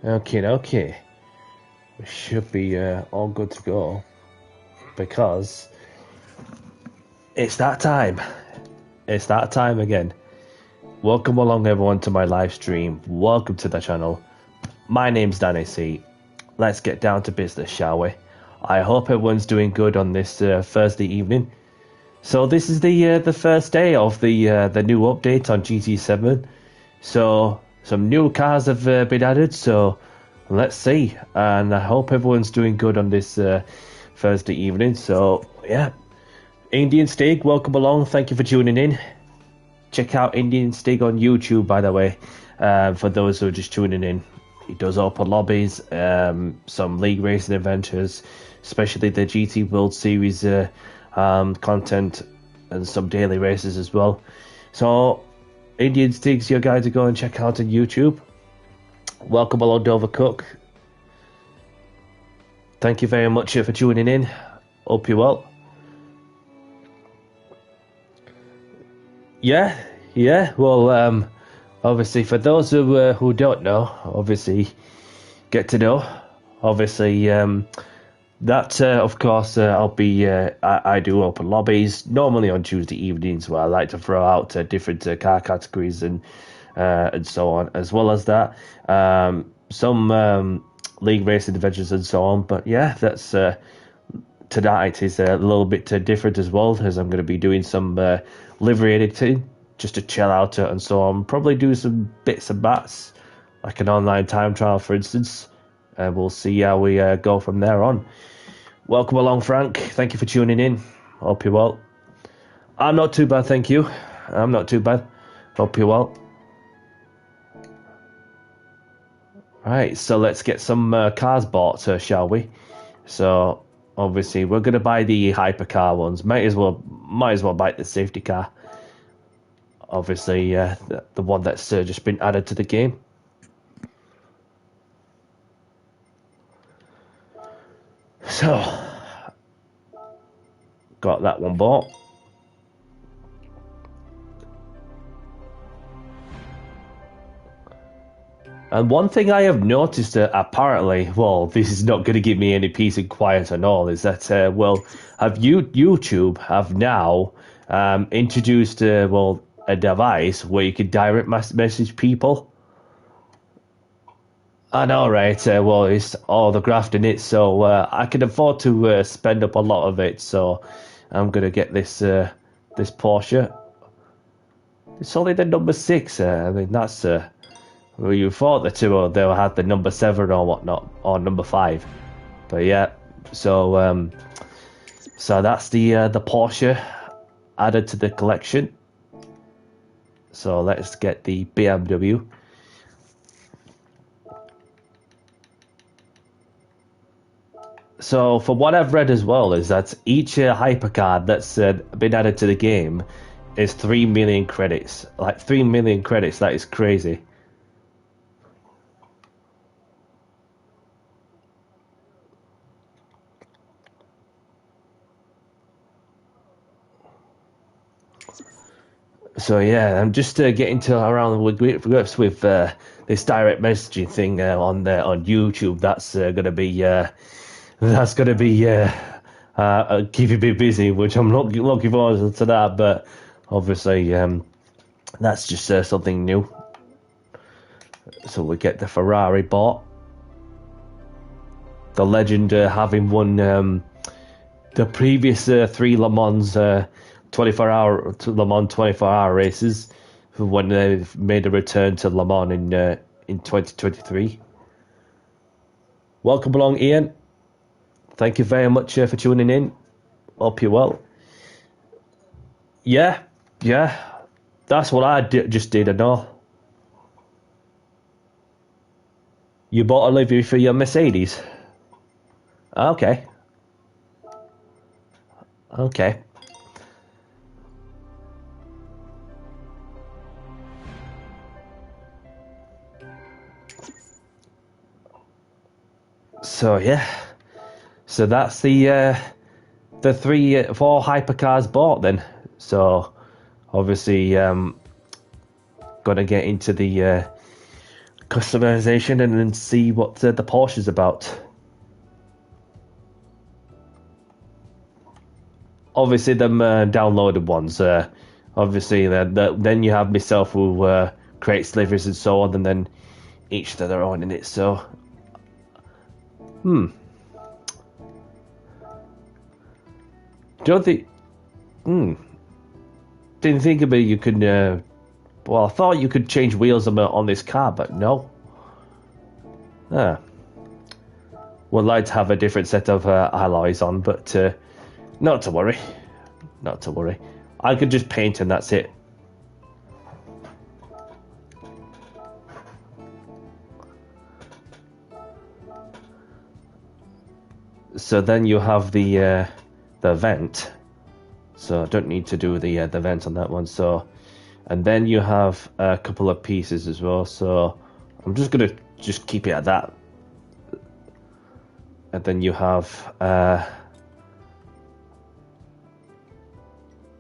Okay. We should be all good to go because it's that time. It's that time again. Welcome along, everyone, to my live stream. Welcome to the channel. My name's Danny C. Let's get down to business, shall we? I hope everyone's doing good on this Thursday evening. So this is the first day of the new update on GT7. So some new cars have been added. So let's see. And I hope everyone's doing good on this Thursday evening. So yeah, Indian Stig, welcome along. Thank you for tuning in. Check out Indian Stig on YouTube, by the way. For those who are just tuning in, he does open lobbies, some league racing adventures, especially the GT World Series content, and some daily races as well. So Indian Stig's your guy to go and check out on YouTube. Welcome along, Dover Cook. Thank you very much for tuning in. Hope you're well. Yeah. Well, obviously, for those who don't know, obviously, get to know. Obviously, that of course, I'll be. I do open lobbies normally on Tuesday evenings, where I like to throw out different car categories and so on, as well as that some league racing adventures and so on. But yeah, that's tonight is a little bit different as well, as I'm going to be doing some livery editing just to chill out and so on. Probably do some bits and bats, like an online time trial, for instance. We'll see how we go from there on. Welcome along, Frank. Thank you for tuning in. Hope you're well. I'm not too bad, thank you. I'm not too bad. Hope you're well. Right, so let's get some cars bought, shall we? So obviously we're going to buy the hypercar ones. Might as well buy the safety car. Obviously, the one that's just been added to the game. So, got that one bought. And one thing I have noticed, apparently, well, this is not going to give me any peace and quiet at all, is that, YouTube have now introduced, a device where you can direct message people. I know, right? It's all the graft in it, so I can afford to spend up a lot of it. So I'm gonna get this this Porsche. It's only the number 6. I mean, that's well, you thought the two they'll have the number 7 or whatnot, or number 5. But yeah, so that's the Porsche added to the collection. So let's get the BMW. So from what I've read as well is that each hypercar that's been added to the game is 3 million credits. Like 3 million credits, that is crazy. So yeah, I'm just getting to around with grips with this direct messaging thing on YouTube. That's gonna be keeping me busy, which I'm looking forward to that. But obviously, that's just something new. So we get the Ferrari bought. The legend having won the previous 3 Le Mans 24-hour races when they made a return to Le Mans in 2023. Welcome along, Ian. Thank you very much for tuning in. Hope you're well. Yeah, that's what I just did. I know. You bought a livery for your Mercedes. Okay. So yeah, so that's the 4 hypercars bought then. So obviously gonna get into the customization and then see what the Porsche's about. Obviously, them downloaded ones. Obviously, then you have myself who creates liveries and so on, and then each to their own in it. So, don't think. Didn't think about you could. Well, I thought you could change wheels on this car, but no. Would like to have a different set of alloys on, but not to worry. Not to worry. I could just paint and that's it. So then you have the vent. So I don't need to do the vent on that one. So, and then you have a couple of pieces as well. So I'm just gonna keep it at that. And then you have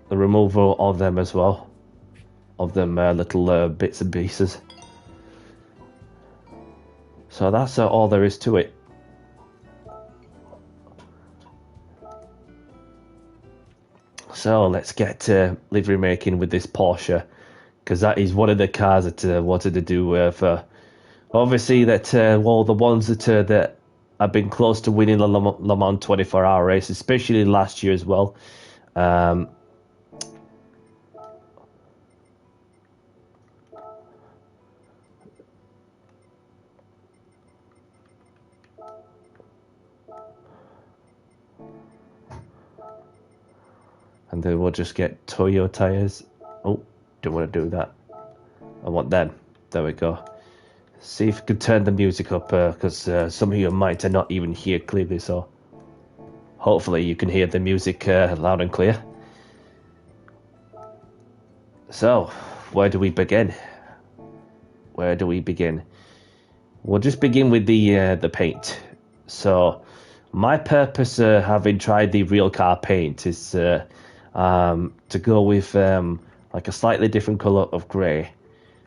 the removal of them as well, of them little bits and pieces. So that's all there is to it. So let's get to livery making with this Porsche, because that is one of the cars that I wanted to do for, obviously that well, the ones that have been close to winning the Le Mans 24-hour race, especially last year as well. And then we'll just get Toyo tires. Oh, don't want to do that. I want them. There we go. See if we can turn the music up, because some of you might not even hear clearly, so hopefully you can hear the music loud and clear. So, where do we begin? Where do we begin? We'll just begin with the paint. So, my purpose, having tried the real car paint, is to go with like a slightly different color of grey.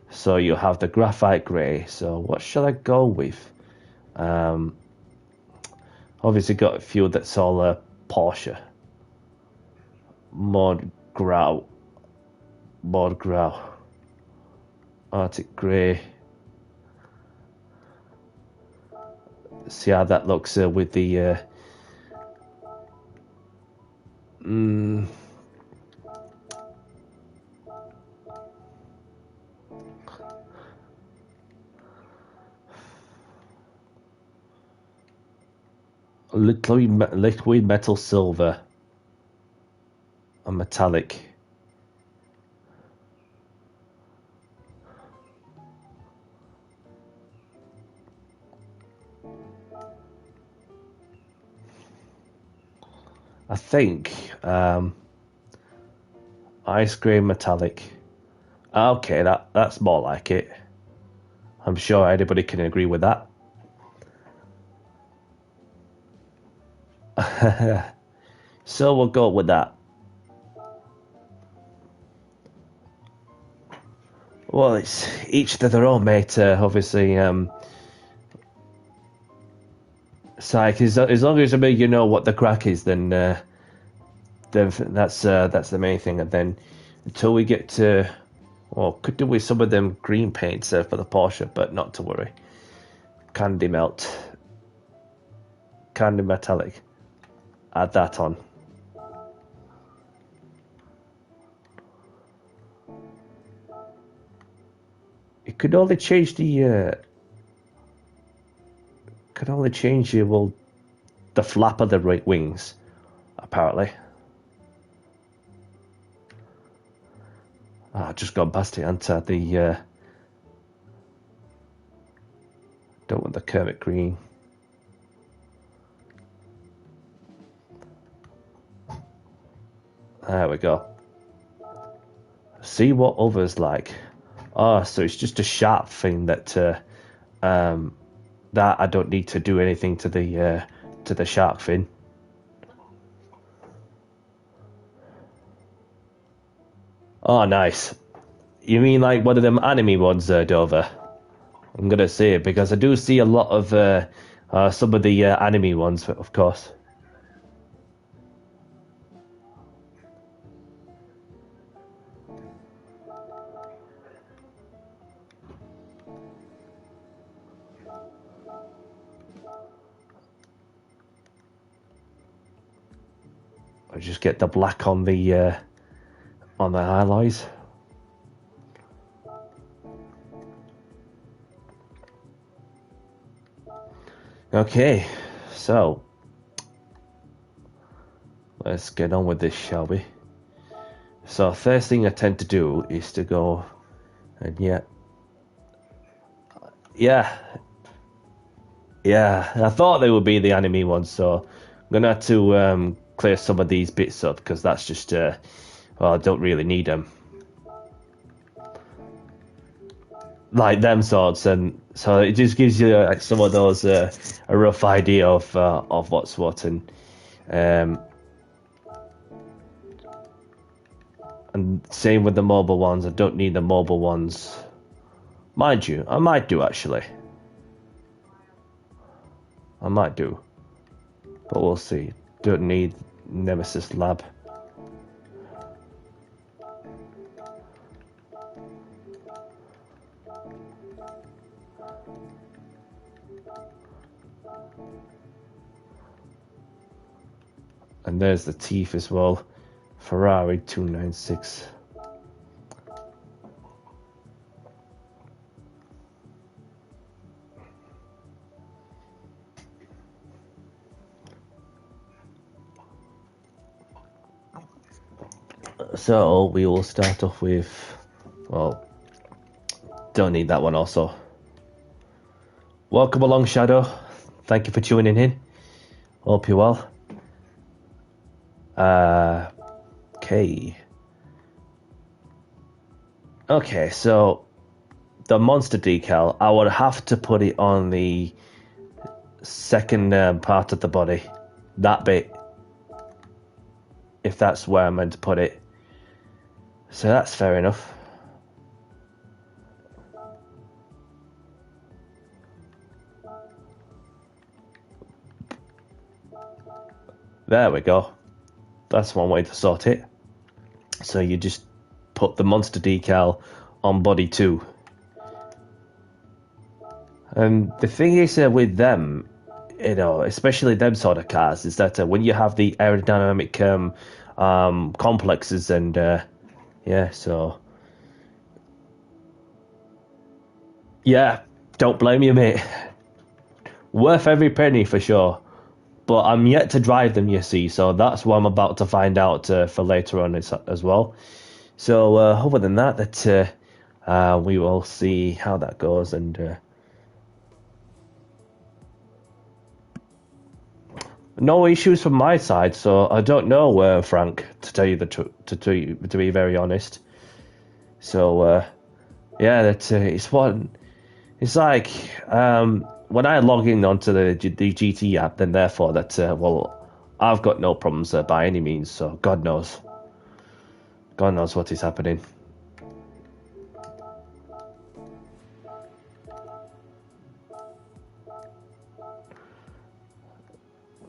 So you have the graphite grey. So what shall I go with? Obviously got a few that's all Porsche. Mod Grau. Arctic grey. See how that looks with the liquid metal silver, a metallic. I think ice cream metallic. Okay, that's more like it. I'm sure anybody can agree with that. So we'll go with that. Well, it's each to their own, mate. Obviously, Psych, as long as you know what the crack is, then that's the main thing. And then until we get to, well, could do with some of them green paints for the Porsche, but not to worry. Candy melt, candy metallic. Add that on. It could only change the the flap of the right wings, apparently. I've just gone past it, haven't I? The don't want the Kermit green. There we go. See what others like. Oh, so it's just a sharp thing that that I don't need to do anything to the shark fin. Oh, nice. You mean like one of them anime ones, Dover? I'm gonna say it because I do see a lot of some of the anime ones, of course. I just get the black on the alloys. Okay, so let's get on with this, shall we? So first thing I tend to do is to go and yeah, I thought they would be the anime ones, so I'm gonna have to clear some of these bits up because that's just well, I don't really need them. Like them sorts, and so it just gives you like some of those a rough idea of what's what, and same with the mobile ones. I don't need the mobile ones, mind you. I might do actually. I might do, but we'll see. Don't need Nemesis Lab. And there's the teeth as well. Ferrari 296. So we will start off with, well, don't need that one also. Welcome along, Shadow. Thank you for tuning in. Hope you're well. Okay. Okay, so the monster decal, I would have to put it on the second part of the body. That bit. If that's where I'm meant to put it. So that's fair enough. There we go. That's one way to sort it. So you just put the monster decal on body 2. And the thing is with them, you know, especially them sort of cars, is that when you have the aerodynamic complexes and yeah, so yeah, don't blame you, mate. Worth every penny for sure. But I'm yet to drive them, you see, so that's what I'm about to find out for later on as well. So other than that, we will see how that goes, and no issues from my side. So I don't know, Frank, to tell you the to be very honest. So yeah, it's one. It's like when I log in onto the GT app, then therefore well, I've got no problems by any means. So God knows what is happening.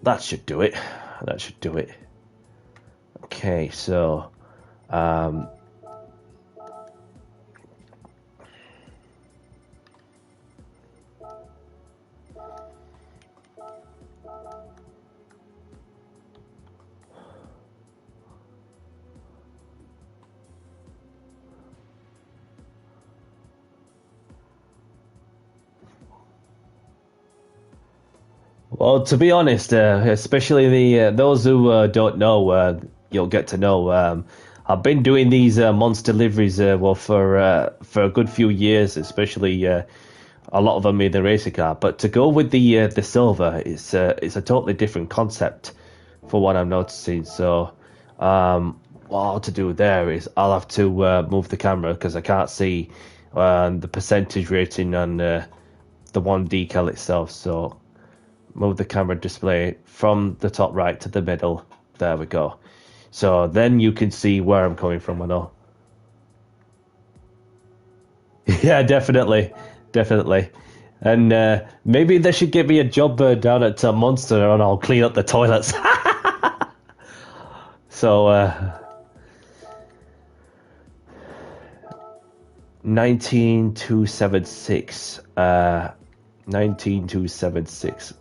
That should do it. Okay, so well, to be honest, especially the those who don't know, you'll get to know. I've been doing these monster liveries well for a good few years, especially a lot of them in the racing car. But to go with the silver, it's a totally different concept for what I'm noticing. So what I'll have to do there is I'll have to move the camera because I can't see the percentage rating on the one decal itself. So move the camera display from the top right to the middle. There we go. So then you can see where I'm coming from and all. Yeah, definitely. definitely. And maybe they should give me a job down at Monster, and I'll clean up the toilets. So, 19276. 19276.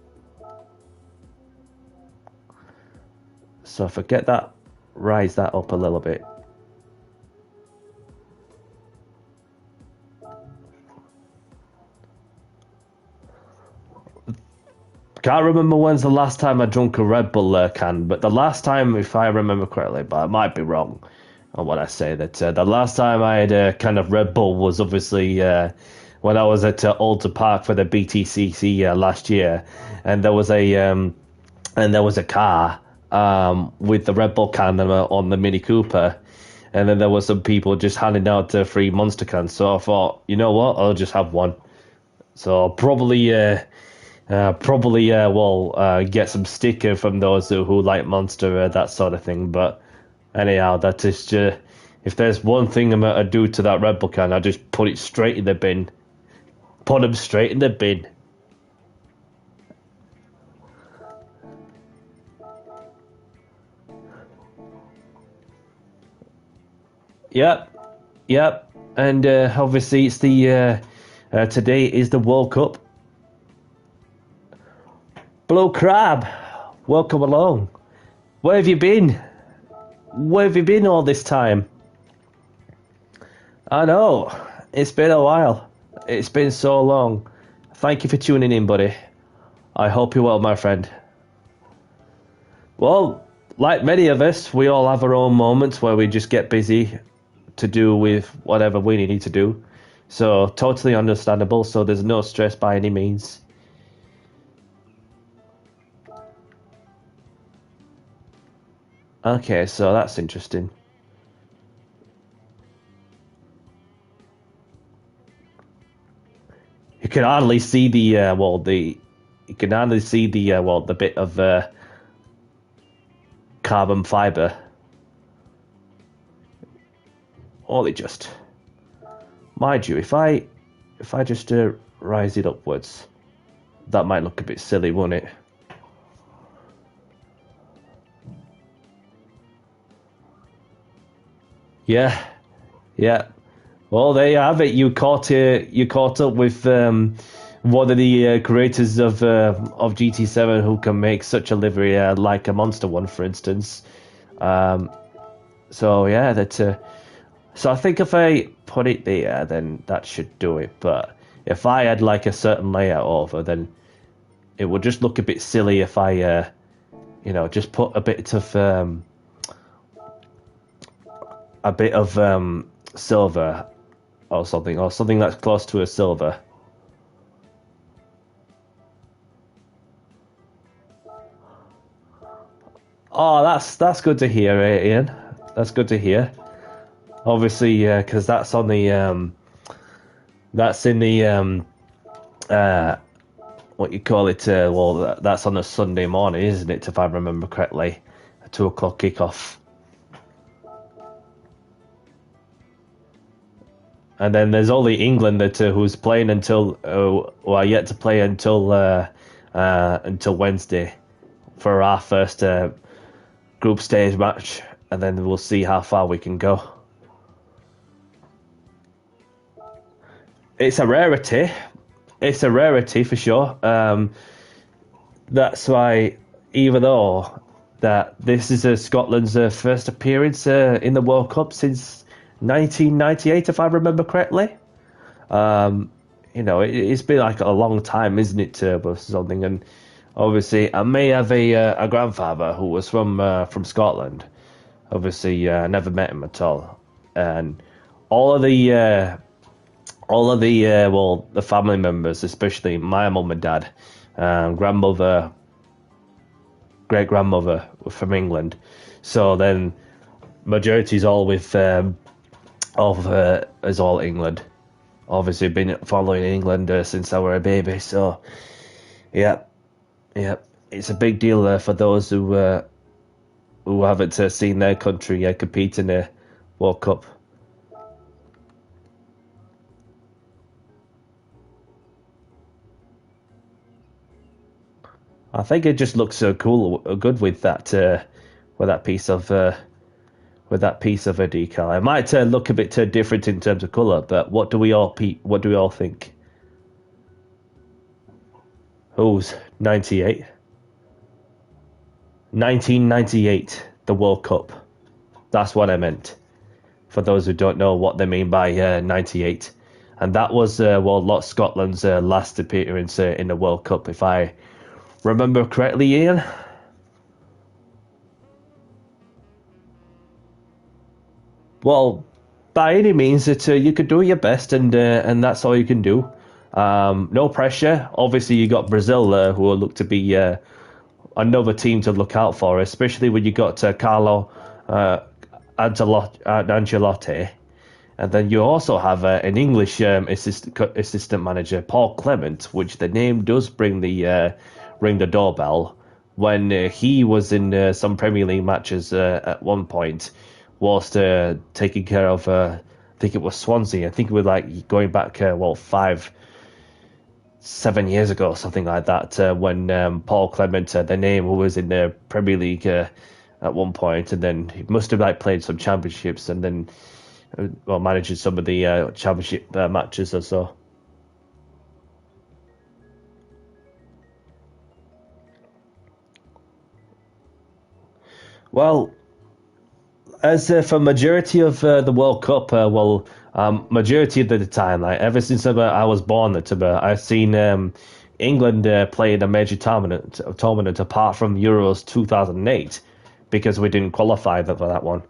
So if I get that, rise that up a little bit. Can't remember when's the last time I drunk a Red Bull can, but the last time, if I remember correctly, but I might be wrong on what I say, that the last time I had a kind of Red Bull was obviously when I was at Alder Park for the BTCC last year, and there was a car with the Red Bull can on the Mini Cooper, and then there were some people just handing out free Monster cans. So I thought, you know what, I'll just have one. So I'll probably get some sticker from those who like Monster, that sort of thing. But anyhow, that is just, if there's one thing I'm gonna do to that Red Bull can, I just put it straight in the bin. Put them straight in the bin. Yep. And obviously it's the today is the World Cup. Blue Crab, welcome along. Where have you been? Where have you been all this time? I know, it's been a while. It's been so long. Thank you for tuning in, buddy. I hope you're well, my friend. Well, like many of us, we all have our own moments where we just get busy to do with whatever we need to do. So, totally understandable, so there's no stress by any means. Okay, so that's interesting. You can hardly see the you can hardly see the bit of carbon fiber. Only just, mind you, if I just rise it upwards, that might look a bit silly, won't it? Yeah. Well, there you have it. You caught up with one of the creators of GT7 who can make such a livery like a Monster one, for instance. So yeah, that. So I think if I put it there, then that should do it. But if I had like a certain layout over, then it would just look a bit silly if I, just put a bit of silver or something that's close to a silver. Oh, that's good to hear, Ian. That's good to hear. Obviously, because that's on the that's in the what you call it? That's on a Sunday morning, isn't it? If I remember correctly, a 2:00 kickoff. And then there's only England who's playing until who are yet to play until Wednesday for our first group stage match, and then we'll see how far we can go. It's a rarity. It's a rarity for sure. That's why, even though that this is Scotland's first appearance in the World Cup since 1998, if I remember correctly. It's been like a long time, isn't it, Turbo, something? And obviously, I may have a grandfather who was from Scotland. Obviously, I never met him at all, and all of the family members, especially my mum and dad, grandmother, great grandmother, were from England. So then, majority's all with is all England. Obviously, been following England since I were a baby. So, yeah, it's a big deal for those who haven't seen their country compete in a World Cup. I think it just looks so cool, good with that piece of a decal. It might look a bit different in terms of color, but what do we all think? Who's 98? 1998, the World Cup. That's what I meant. For those who don't know what they mean by 98. And that was Scotland's last appearance in the World Cup, if I remember correctly, Ian. Well, by any means, you could do your best, and that's all you can do. No pressure. Obviously, you got Brazil, who will look to be another team to look out for, especially when you got Carlo Ancelotti, and then you also have an English assistant manager, Paul Clement, which the name does ring the doorbell. When he was in some Premier League matches at one point, whilst taking care of, I think it was Swansea. I think it was like going back 7 years ago, or something like that, when Paul Clement, the name, who was in the Premier League at one point, and then he must have played some championships, and then managing some of the championship matches or so. Well, as for majority of the World Cup, majority of the time, ever since I was born, I've seen England play in a major tournament apart from Euros 2008, because we didn't qualify for that one.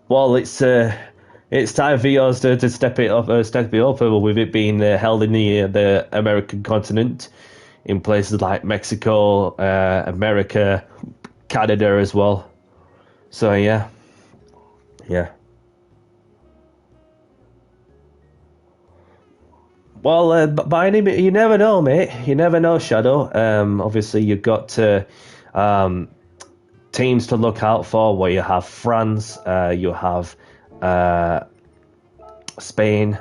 Well, it's time for yours to step it up, with it being held in the American continent, in places like Mexico, America, Canada as well. So yeah. Well, by any means, you never know, mate. You never know, Shadow. Obviously, you've got teams to look out for, where you have France, you have Spain,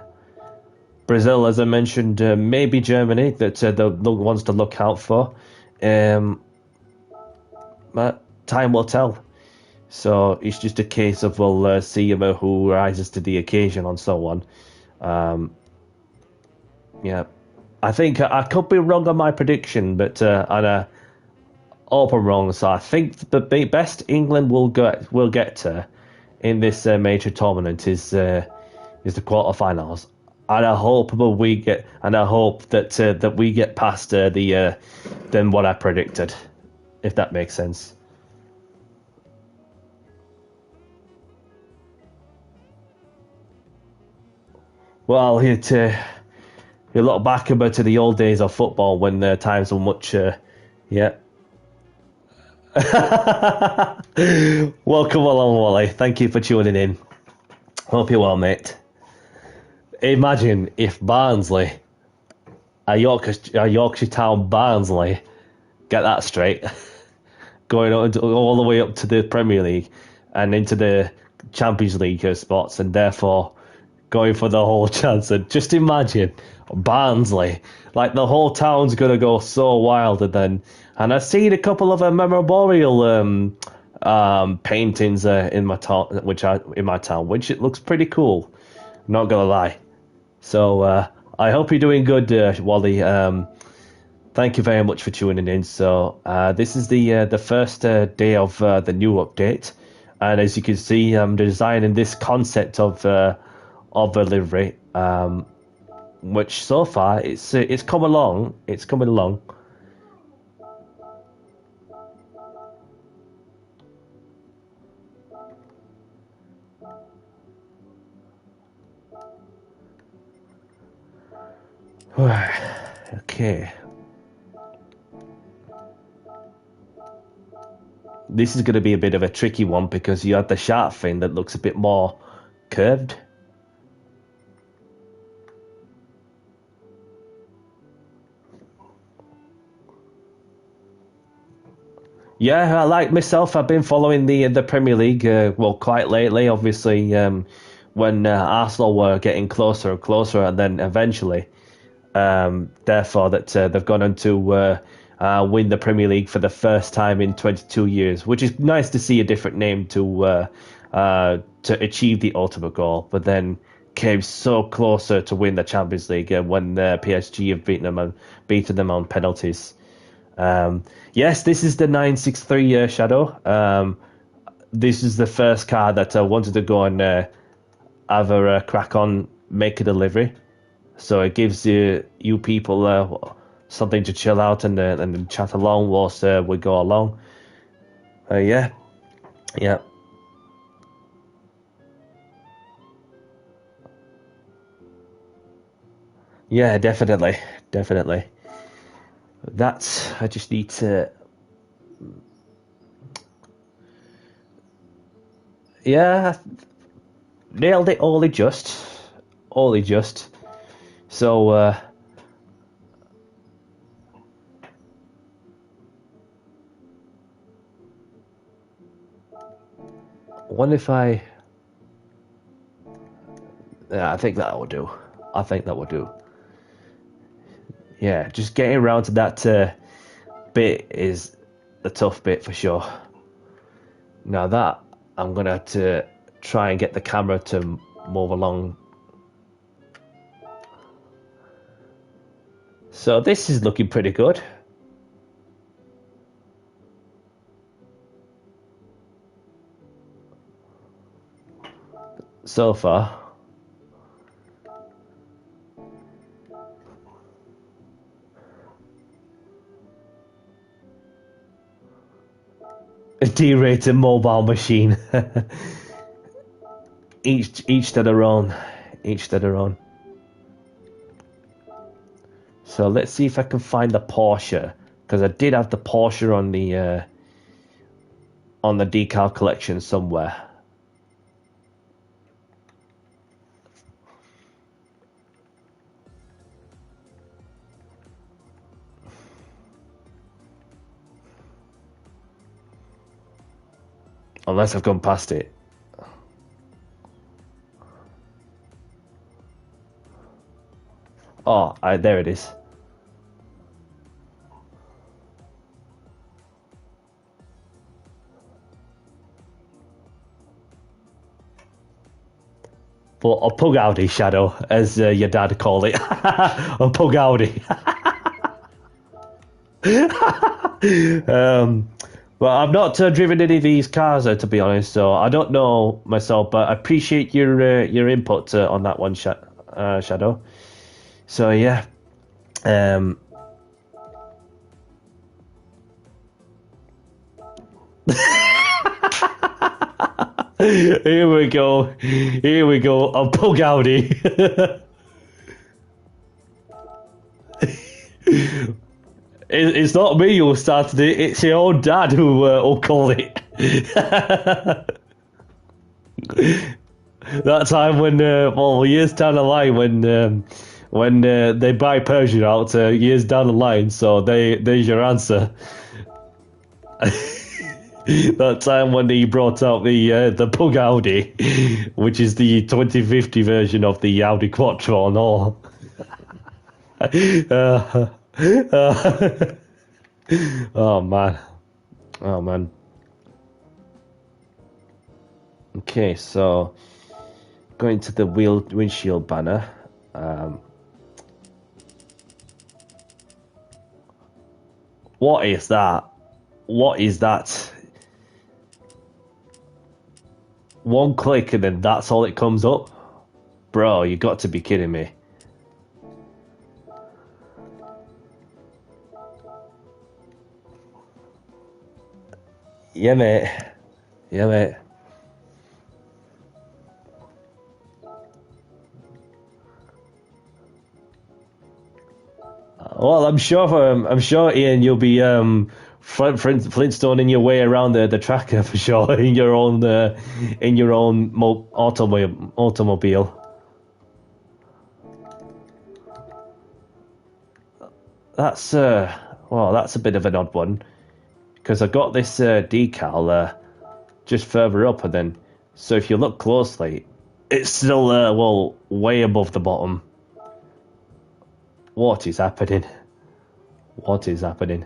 Brazil, as I mentioned, maybe Germany, that the ones to look out for. But time will tell. So it's just a case of we'll see who rises to the occasion and so on. Yeah, I think I could be wrong on my prediction, but I hope I'm wrong. So I think the best England will get to in this major tournament is the quarterfinals. And I hope that we get past than what I predicted, if that makes sense. Well, you look back to the old days of football when times were much, yeah. Welcome along, Wally. Thank you for tuning in. Hope you're well, mate. Imagine if Barnsley, a Yorkshire Town Barnsley, get that straight, going all the way up to the Premier League and into the Champions League spots, and therefore going for the whole chance. And just imagine Barnsley, the whole town's gonna go so wild. And I've seen a couple of memorial paintings in my town, which it looks pretty cool. Not gonna lie. So I hope you're doing good, Wally. Thank you very much for tuning in. So this is the first day of the new update, and as you can see, I'm designing this concept of the livery, which so far it's come along. It's coming along. Okay. This is going to be a bit of a tricky one because you have the shark fin that looks a bit more curved. Yeah, I like myself. I've been following the Premier League quite lately. Obviously, when Arsenal were getting closer and closer, and then eventually Therefore, that they've gone on to win the Premier League for the first time in 22 years, which is nice to see a different name to achieve the ultimate goal. But then came so closer to win the Champions League when PSG have beaten them on penalties. Yes, this is the 963 Shadow. This is the first car that I wanted to go and have a crack on, make a delivery. So it gives you people something to chill out and chat along whilst we go along. Yeah. Yeah, definitely. I just need to... Yeah, nailed it only just. So, wonder if I... Yeah, I think that will do. Yeah, just getting around to that bit is the tough bit for sure. Now that, I'm going to have to try and get the camera to move along. So this is looking pretty good. So far. A D-rated mobile machine. each to their own. So let's see if I can find the Porsche, because I did have the Porsche on the decal collection somewhere. Unless I've gone past it. Oh, there it is. But a pug Audi, Shadow, as your dad called it. A pug Audi. Well, I've not driven any of these cars, to be honest, so I don't know myself, but I appreciate your input on that one, Shadow. So, yeah. Here we go, a pug Audi. It's not me who started it, it's your own dad who called it. That time when, years down the line, when they buy Persian out, years down the line, so there's your answer. That time when he brought out the Pug Audi, which is the 2050 version of the Audi Quattro and all. Oh man. Okay, so going to the windshield banner. What is that? One click and then that's all it comes up? Bro, you got to be kidding me. Yeah, mate. Well, I'm sure, Ian, you'll be Flintstoning your way around the tracker for sure in your own automobile. That's that's a bit of an odd one, because I got this decal just further up, and then so if you look closely, it's still way above the bottom. What is happening? What is happening?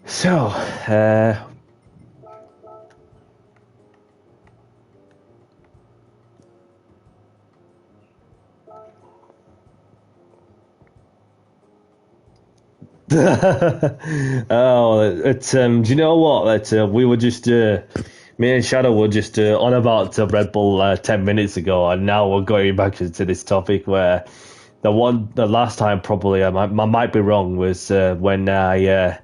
So, oh, do you know what? We were just, me and Shadow were just on about Red Bull 10 minutes ago, and now we're going back into this topic where the last time probably I might be wrong was when I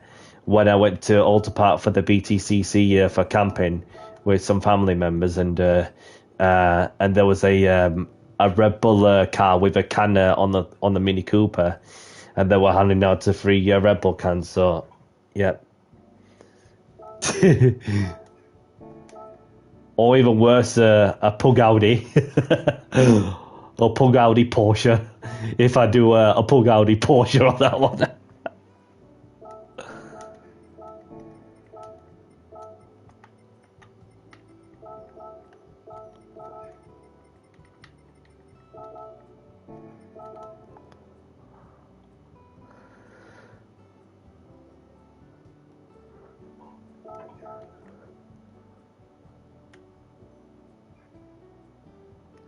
went to Alter Park for the BTCC for camping with some family members, and there was a Red Bull car with a can on the Mini Cooper, and they were handing out the free Red Bull cans. So, yeah. Or even worse, a Pug Audi. Or Pug Audi Porsche. If I do a Pug Audi Porsche on that one.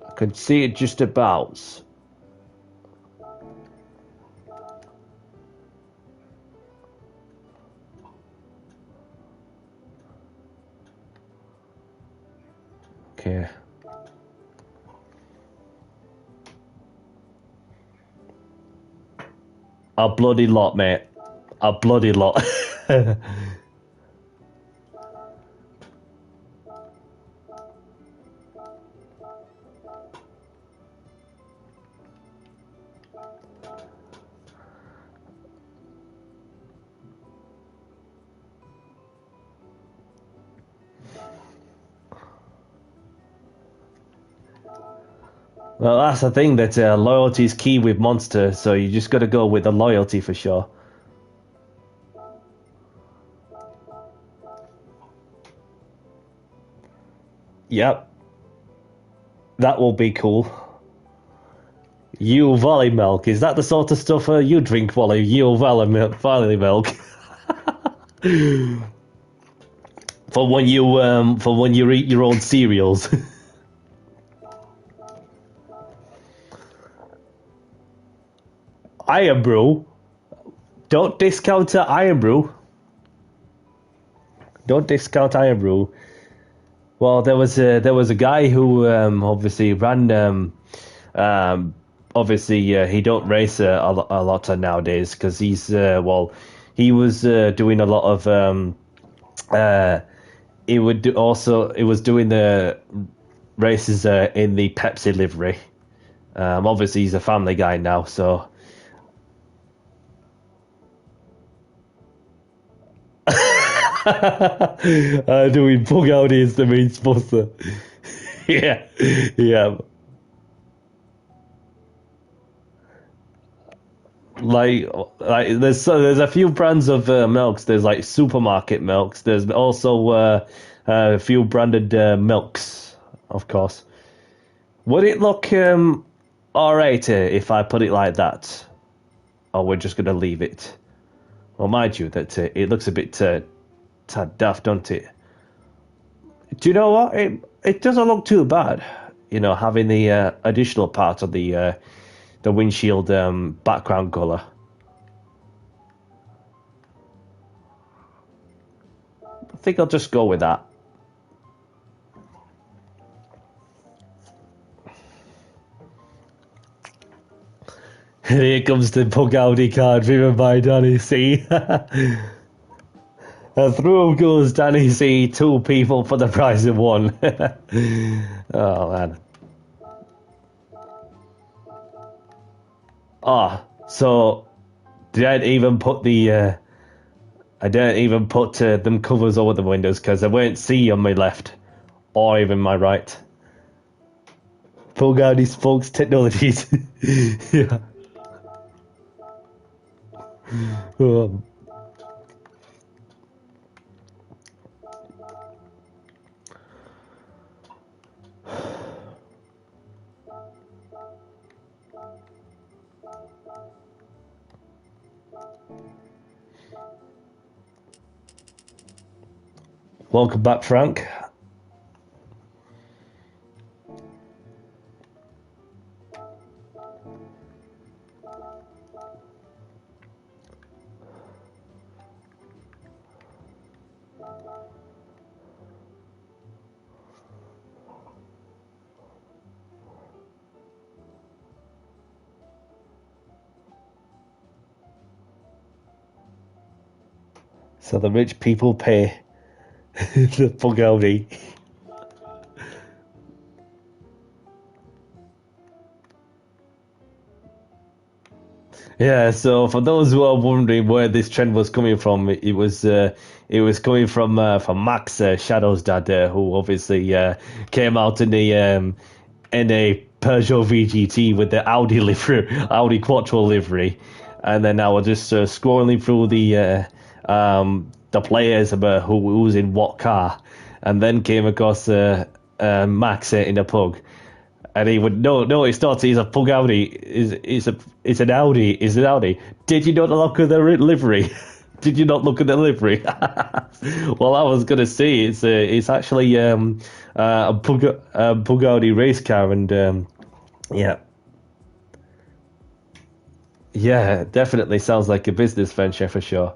I can see it just about. Okay. A bloody lot, mate. A bloody lot. Well, that's the thing, that loyalty is key with Monster, so you just got to go with the loyalty for sure. Yep. That will be cool. You Valley milk, is that the sort of stuff you drink, Wally? You Valley milk. For when you eat your own cereals. Iron Brew. Don't discount Iron Brew. Don't discount Iron Brew. Well, there was a guy who obviously ran. Obviously, he don't race a lot nowadays because he's he was doing a lot of he was doing the races in the Pepsi livery. Obviously, he's a family guy now, so. Doing Pug Audi is the main sponsor. Yeah, yeah. Like there's a few brands of milks. There's like supermarket milks. There's also a few branded milks, of course. Would it look all right if I put it like that, or we're just gonna leave it? Well, mind you, that it looks a bit tad daft, doesn't it? Do you know what? It doesn't look too bad. You know, having the additional part of the windshield background color. I think I'll just go with that. Here comes the Pug Audi car driven by Danny C. Through goes Danny C. 2 people for the price of 1. Oh man. So I didn't even put them covers over the windows because I won't see on my left or even my right. Pug Audi Spokes Technologies. Yeah. Welcome back, Frank. So the rich people pay the Bugatti. Yeah, so for those who are wondering where this trend was coming from, it was coming from Max Shadow's dad, who obviously came out in a Peugeot VGT with the Audi livery, Audi Quattro livery, and then I was just scrolling through the players about who's in what car, and then came across Max in a Pug. And he would no, it's not. He's a Pug Audi. It's an Audi. It's an Audi. Did you not look at the livery? Did you not look at the livery? Well, I was gonna say it's actually a Pug Audi race car, and yeah, yeah, definitely sounds like a business venture for sure.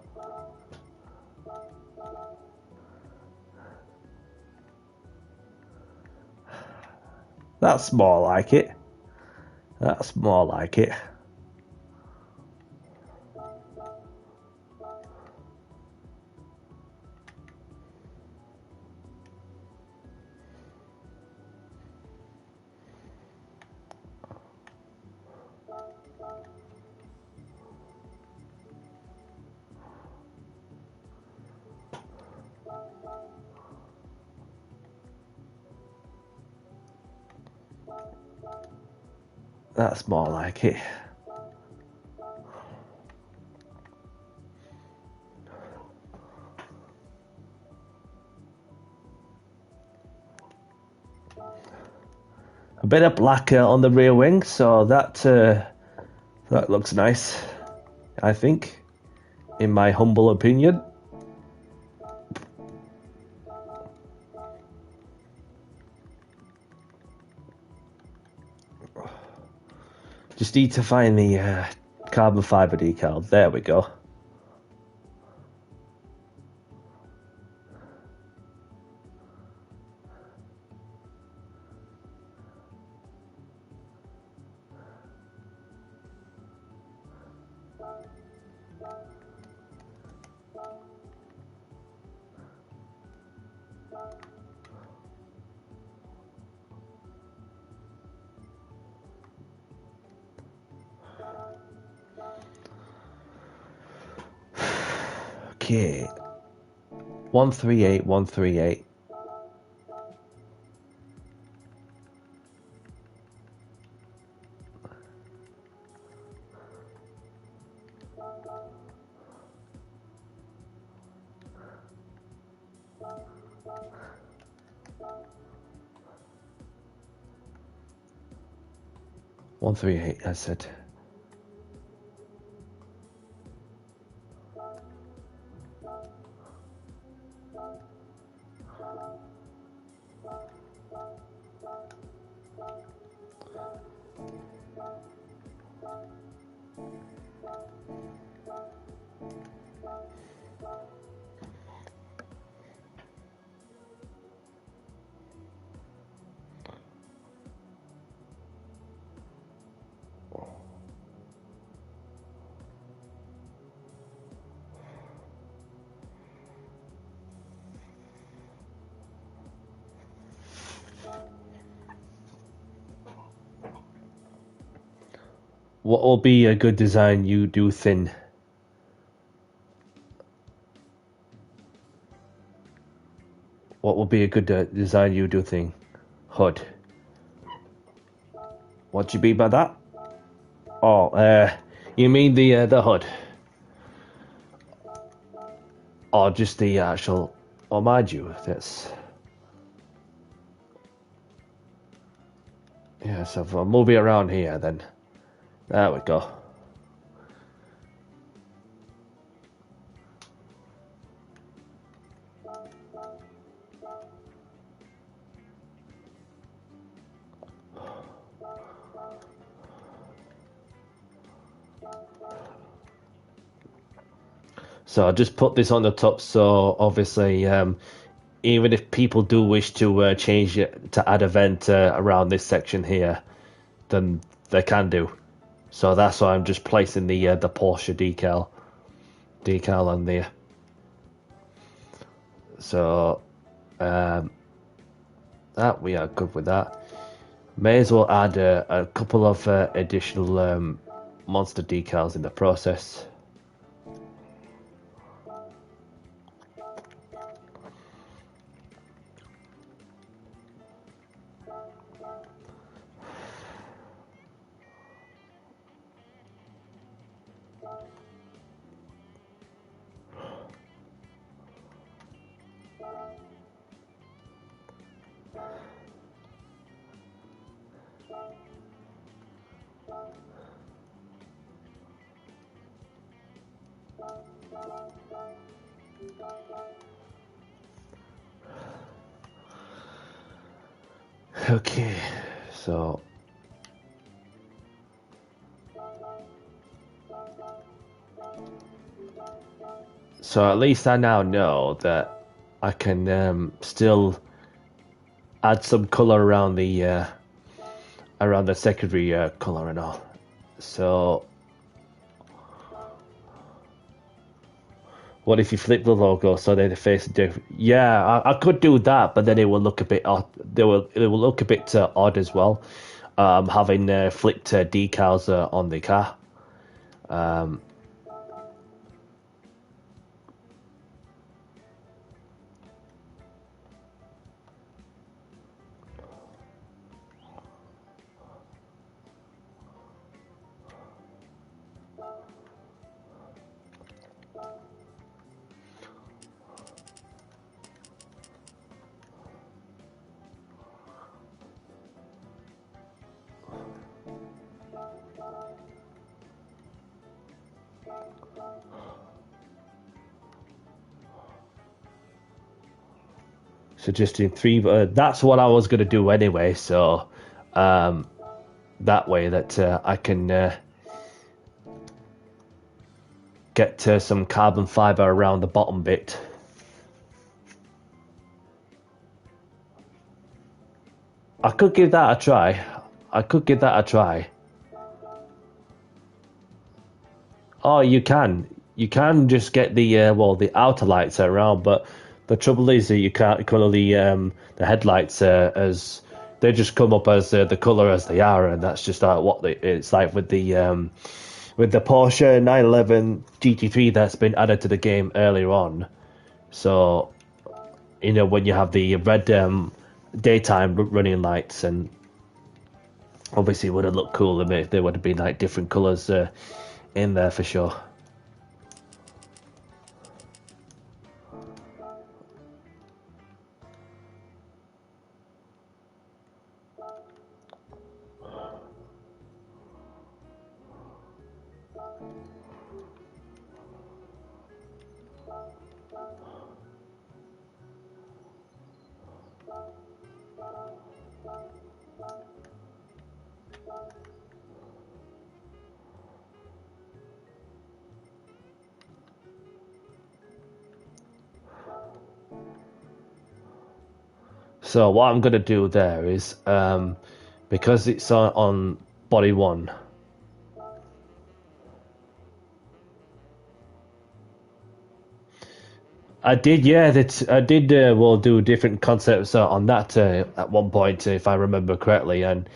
That's more like it. That's more like it. That's more like it. A bit of black on the rear wing, so that looks nice, I think, in my humble opinion. Just need to find the carbon fiber decal. There we go. Okay. 138, 138. I said. What will be a good design you do thin? What will be a good design you do thin? Hood. What do you mean by that? Oh, you mean the hood? Or just the actual? Oh, mind you, that's yeah. So if I move it around here, then there we go. So I just put this on the top. So obviously, even if people do wish to change it to add event around this section here, then they can do. So that's why I'm just placing the Porsche decal on there. So that we are good with that. May as well add a couple of additional monster decals in the process. Okay, so at least I now know that I can still add some color around the secondary color and all. So what if you flip the logo so they face different? Yeah, I could do that, but then it will look a bit odd. It will look a bit odd as well, having flipped decals on the car. So just in three, that's what I was gonna do anyway. So that way that I can get some carbon fiber around the bottom bit. I could give that a try. Oh, you can. You can just get the the outer lights around, but the trouble is that you can't color the headlights as they just come up as the color as they are, and that's just it's like with the Porsche 911 GT3 that's been added to the game earlier on. So when you have the red daytime running lights, and obviously it would have looked cool if there would have been like different colors in there for sure. So what I'm going to do there is, because it's on body one, I did, yeah, I did. Well, do different concepts on that at one point, if I remember correctly, and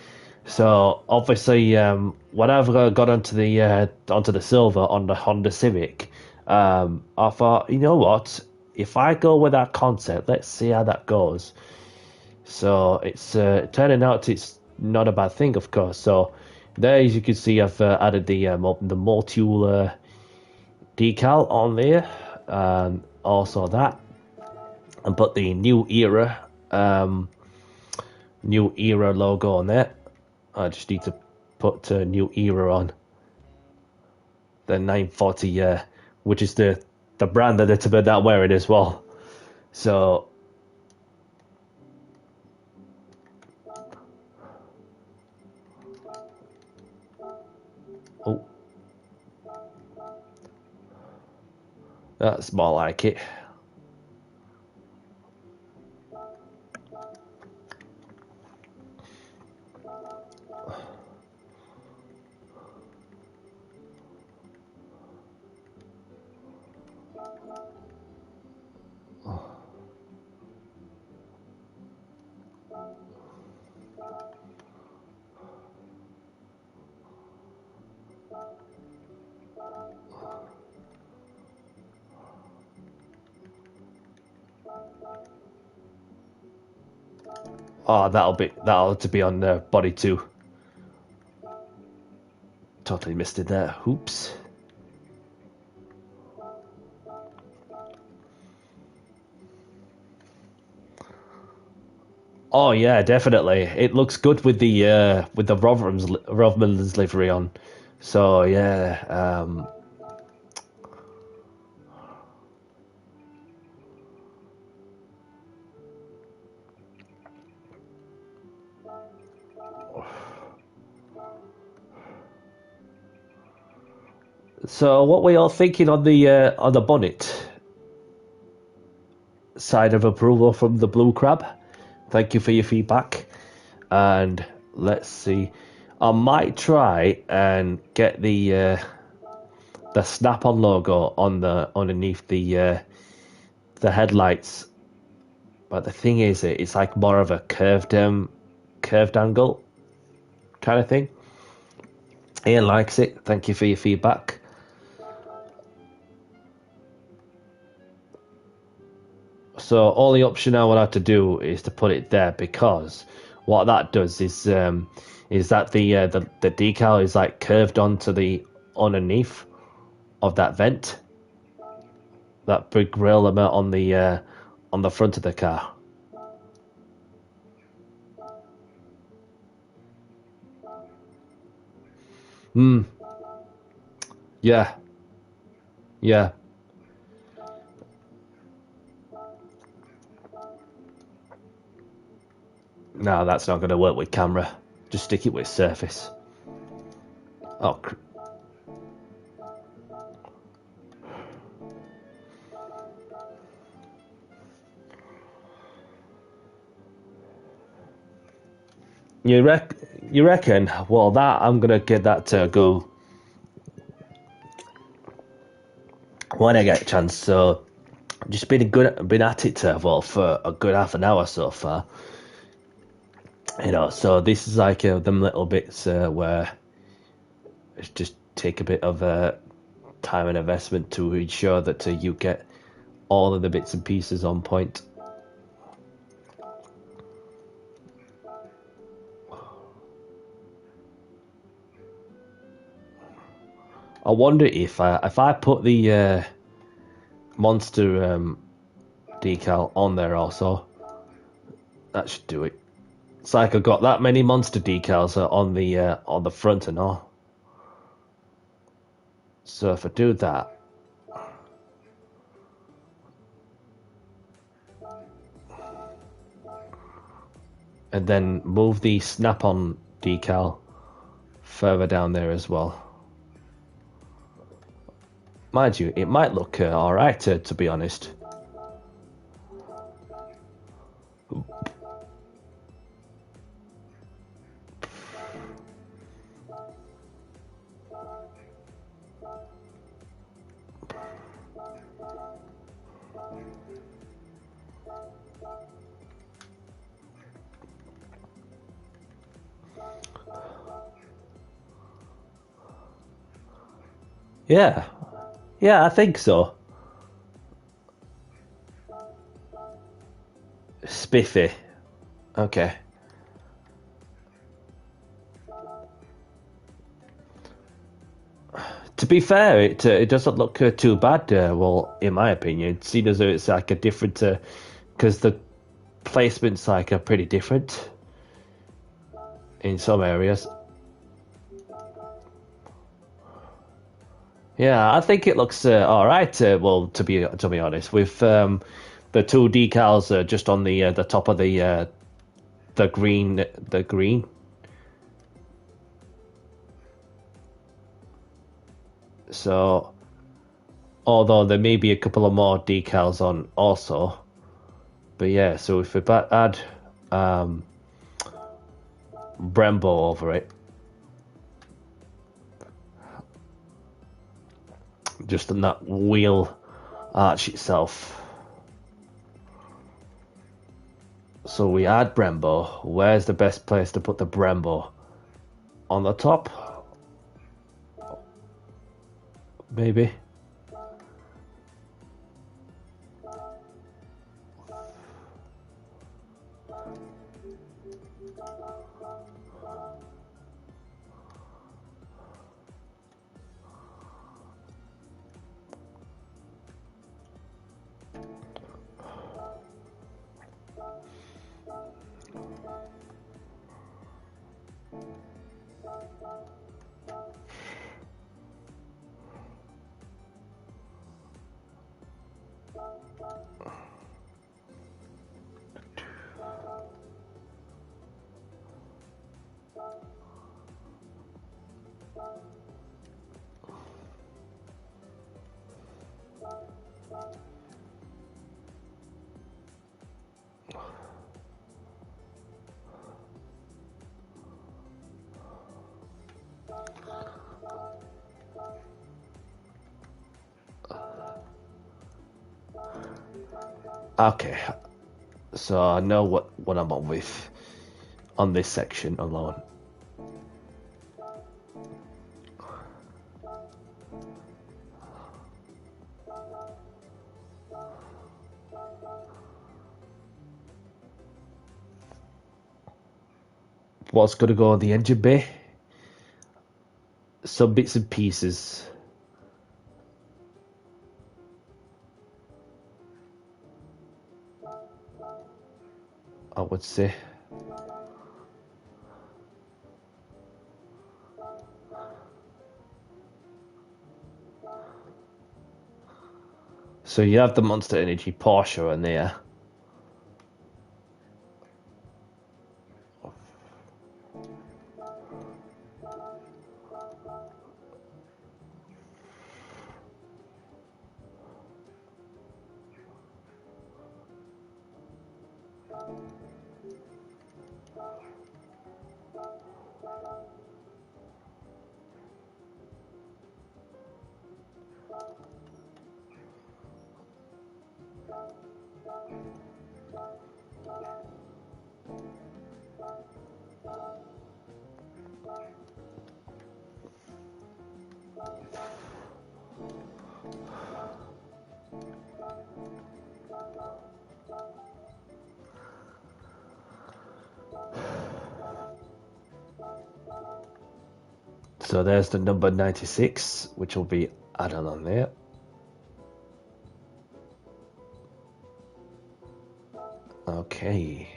so obviously, when I've got onto the silver on the Honda Civic, I thought, you know what, if I go with that concept, let's see how that goes. So it's turning out it's not a bad thing, of course. So there, as you can see, I've added the Mortual decal on there, and also that, and put the New Era logo on there. I just need to put New Era on the 940, which is the brand that it's about wearing as well. So oh. That's more like it. Oh, that'll to be on body 2. Totally missed it there. Oops. Oh yeah, definitely. It looks good with the Rovman's livery on. So yeah, so what were you all thinking on the bonnet side of approval from the Blue Crab? Thank you for your feedback. And let's see, I might try and get the Snap-on logo on the underneath the headlights. But the thing is, it's like more of a curved angle kind of thing. Ian likes it. Thank you for your feedback. So only option I would have to do is to put it there, because what that does is that the decal is like curved onto the underneath of that vent, that big grill on the front of the car. Yeah. Yeah. No, that's not going to work with camera. Just stick it with surface. Oh. You reckon? Well, that I'm going to get that to go when I get a chance. So I've just been at it for a good half an hour so far. You know, so this is like them little bits where it's just take a bit of time and investment to ensure that you get all of the bits and pieces on point. I wonder if I put the monster decal on there also, that should do it. It's like I've got that many monster decals on the front and all. So if I do that, and then move the snap-on decal further down there as well. Mind you, it might look alright, to be honest. Yeah. Yeah, I think so. Spiffy. Okay. To be fair, it doesn't look too bad. Well, in my opinion, seeing as though it's like a different, because the placement's like a pretty different in some areas. Yeah, I think it looks all right. Well, to be honest, with the two decals just on the top of the green, So Although there may be a couple of more decals on also. But yeah, so if we add Brembo over it, just on that wheel arch itself. So we add Brembo. Where's the best place to put the Brembo? On the top? Maybe. Okay, so I know what I'm on with on this section alone. What's going to go on the engine bay? Some bits and pieces. I would say. So you have the Monster Energy Porsche in there. So there's the number 96, which will be added on there. Okay.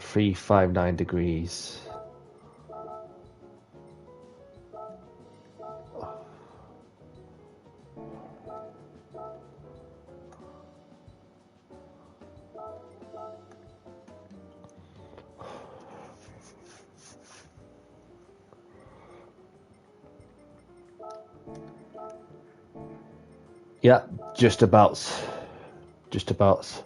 $359. Yeah, just about. Just about.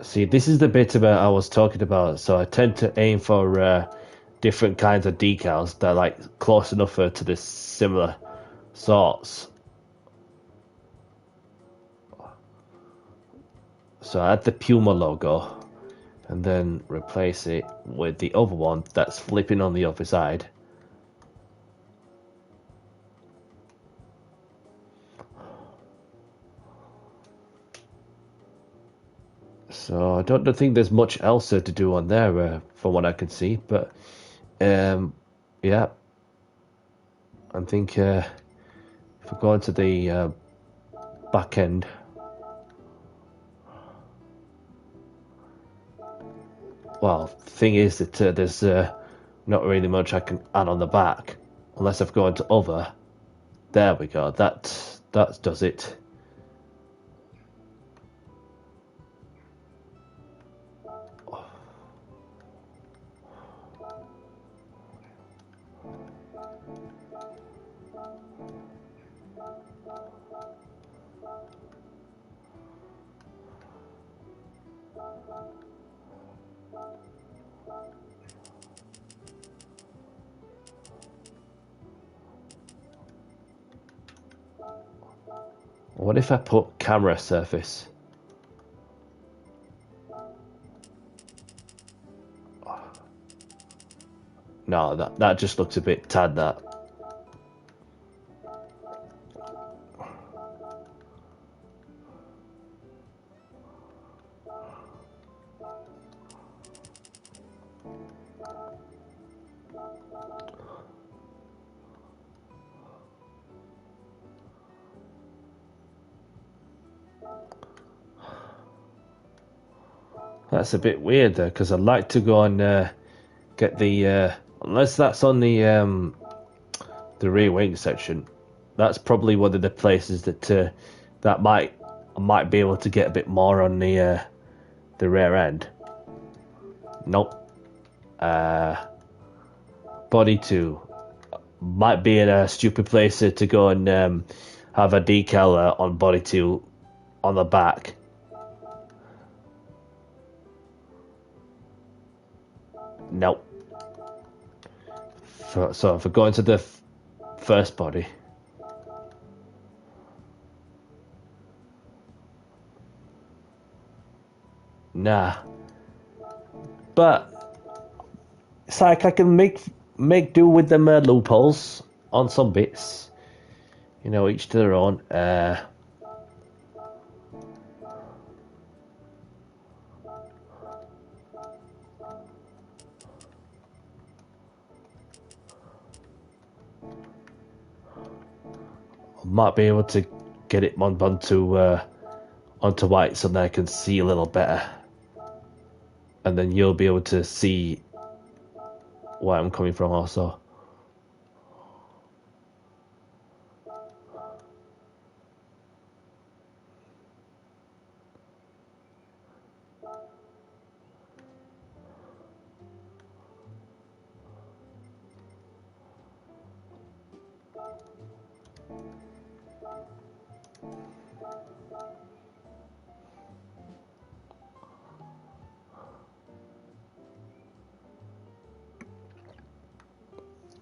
See, this is the bit about I was talking about. So I tend to aim for different kinds of decals that are like close enough to the similar sorts. So I add the Puma logo and then replace it with the other one that's flipping on the other side. So I don't think there's much else to do on there from what I can see, but yeah, I think if we go into the back end. Well, thing is that there's not really much I can add on the back unless I've gone to other. There we go. That does it. What if I put camera surface? No, that just looks a bit tad, that. That's a bit weird there, because I'd like to go and get the unless that's on the rear wing section. That's probably one of the places that I might be able to get a bit more on the rear end. Nope. Body 2 might be in a stupid place to go and have a decal on body 2 on the back. Nope. So if I go into the first body, nah. But it's like I can make do with them loopholes on some bits. You know, each to their own. Might be able to get it onto white so that I can see a little better, and then you'll be able to see where I'm coming from also.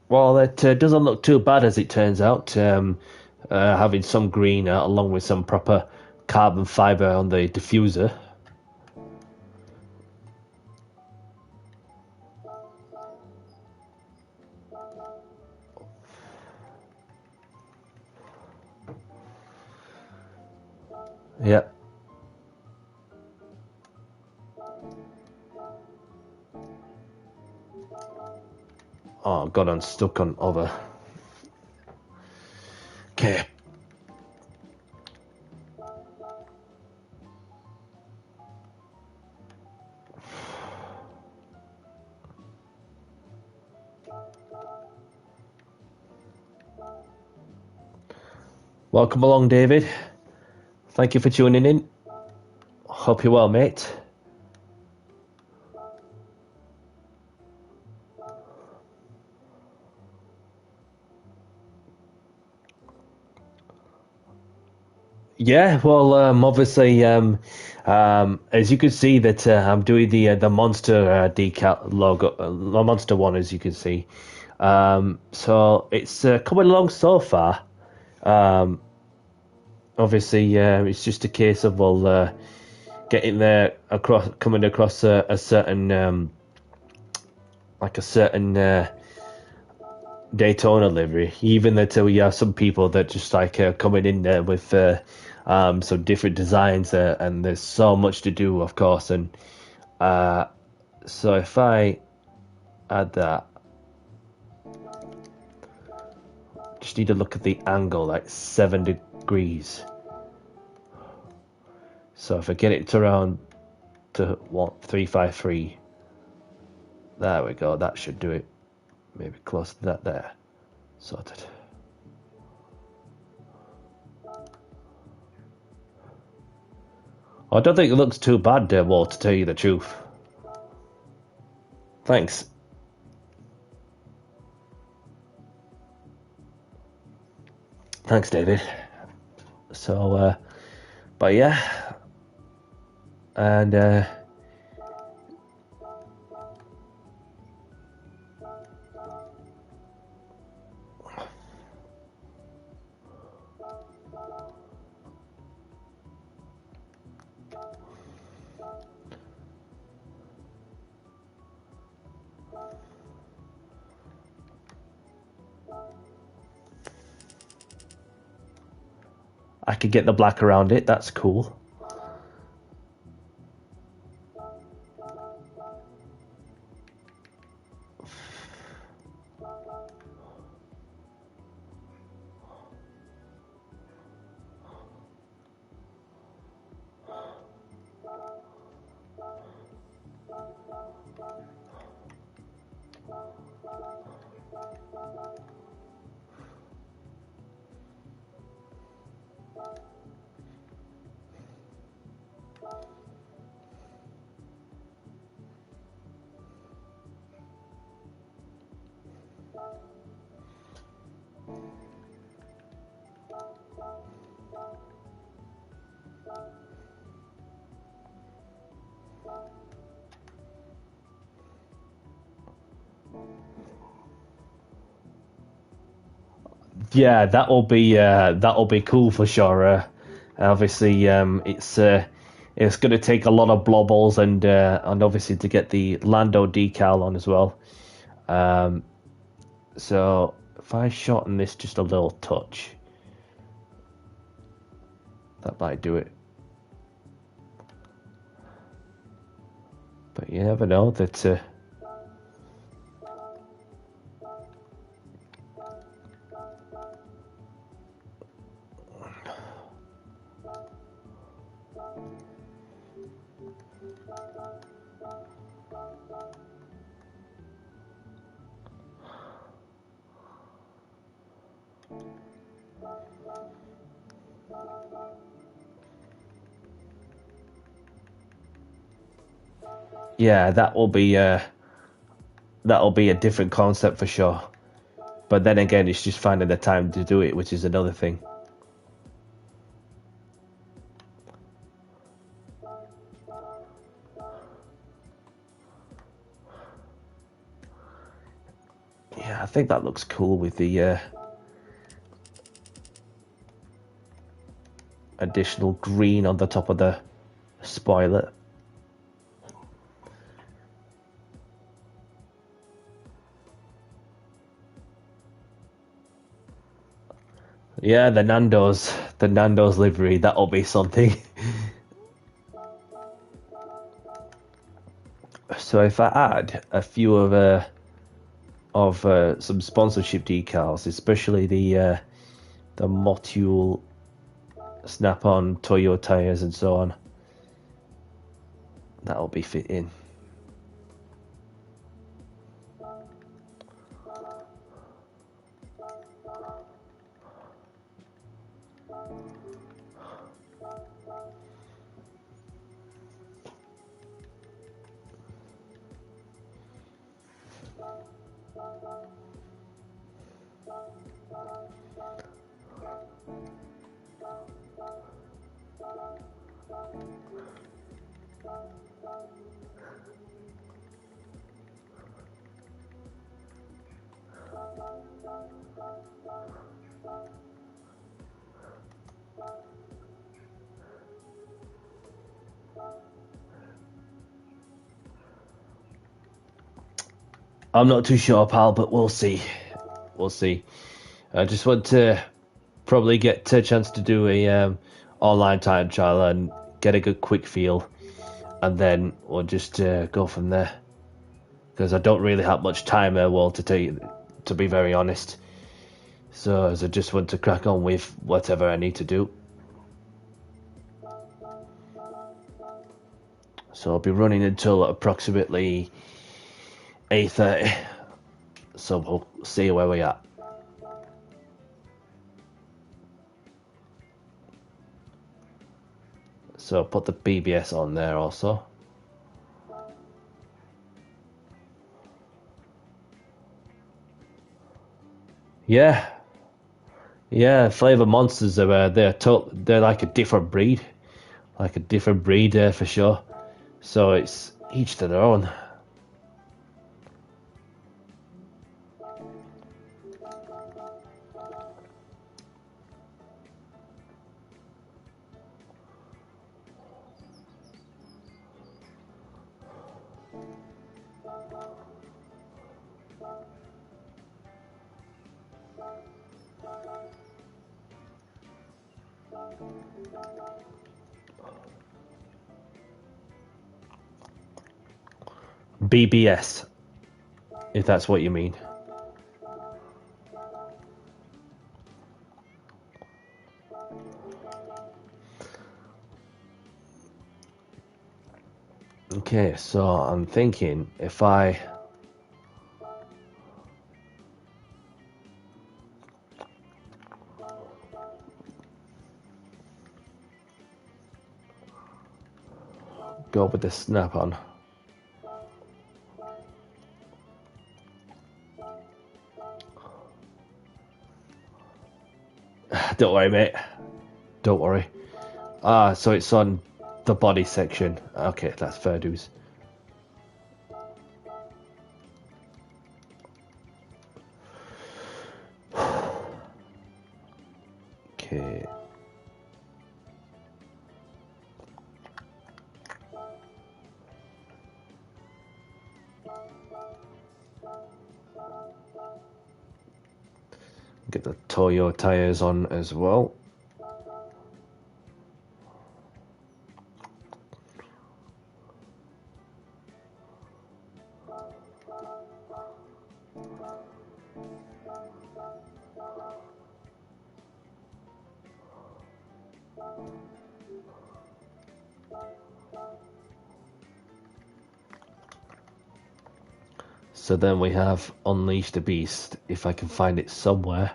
Well, it doesn't look too bad as it turns out, having some green along with some proper carbon fibre on the diffuser. Yep. Oh, got unstuck on other. Okay. Welcome along, David. Thank you for tuning in. Hope you're well, mate. Yeah, well, obviously, as you can see that I'm doing the monster decal logo, the monster one, as you can see. So it's coming along so far. Obviously, it's just a case of getting there coming across a certain like a certain Daytona livery. Even that we have some people that just like coming in there with some different designs, and there's so much to do, of course. And so if I add that, just need to look at the angle, like 7 degrees. So if I get it to around to 353, there we go. That should do it. Maybe close to that there. Sorted. I don't think it looks too bad, Walt, to tell you the truth. Thanks. Thanks, David. So, but yeah. And, I could get the black around it. That's cool. Yeah, that'll be cool for sure. Obviously, it's going to take a lot of blobbles and obviously to get the Lando decal on as well. So if I shorten this just a little touch, that might do it. But you never know that. Yeah, that will be a different concept for sure. But then again, it's just finding the time to do it, which is another thing. Yeah, I think that looks cool with the additional green on the top of the spoiler. Yeah, the Nando's livery, that'll be something. So if I add a few of some sponsorship decals, especially the Motul snap-on Toyo tires and so on, that'll be fit in. I'm not too sure, pal, but we'll see. We'll see. I just want to probably get a chance to do a online time trial and get a good quick feel, and then we'll just go from there. Because I don't really have much time, to tell you, to be very honest. So as I just want to crack on with whatever I need to do. So I'll be running until approximately 8:30. So we'll see where we're at. So put the BBS on there also. Yeah, yeah. Flavor Monsters are they're like a different breed, for sure. So it's each to their own. BBS, if that's what you mean. Okay, so I'm thinking if I go with the snap-on. Don't worry, mate. Don't worry. Ah, so it's on the body section. Okay, that's fair dues. Okay. Get the Toyo tires on as well. So then we have Unleash the Beast, if I can find it somewhere.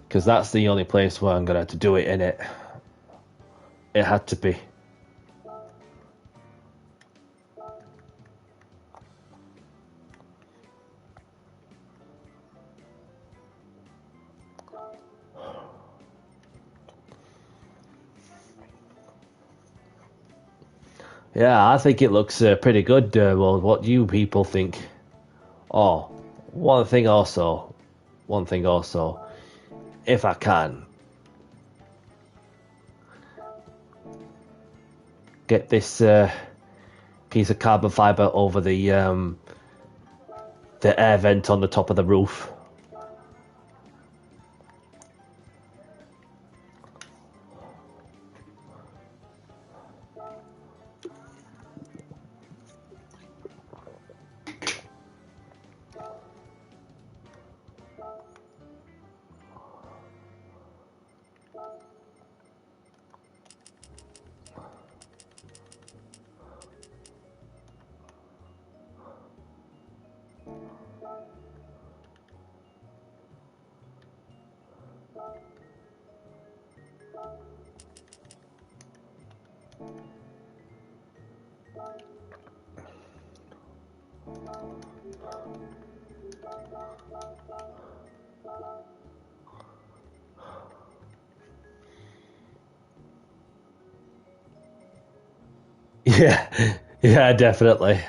Because that's the only place where I'm going to have to do it in it. It had to be. Yeah, I think it looks pretty good. Well, what do you people think? Oh, one thing also, if I can, get this piece of carbon fiber over the air vent on the top of the roof. Yeah, yeah, definitely.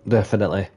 Definitely.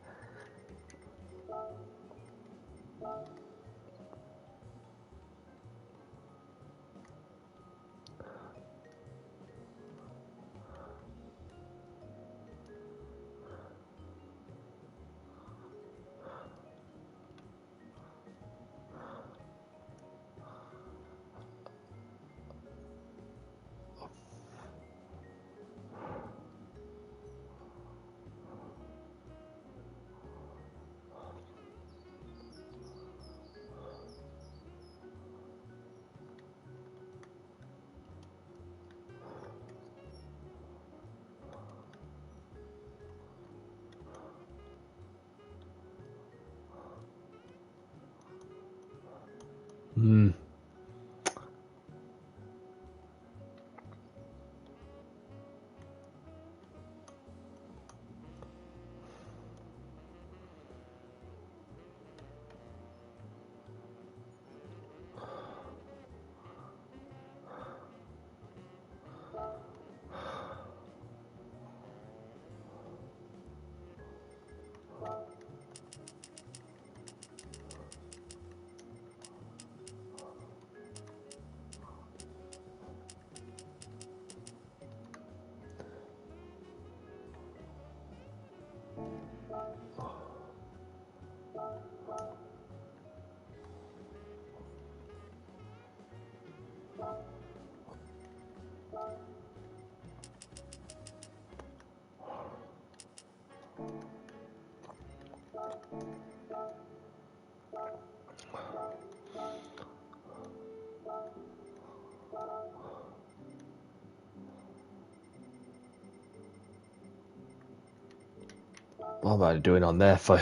What am I doing on there for?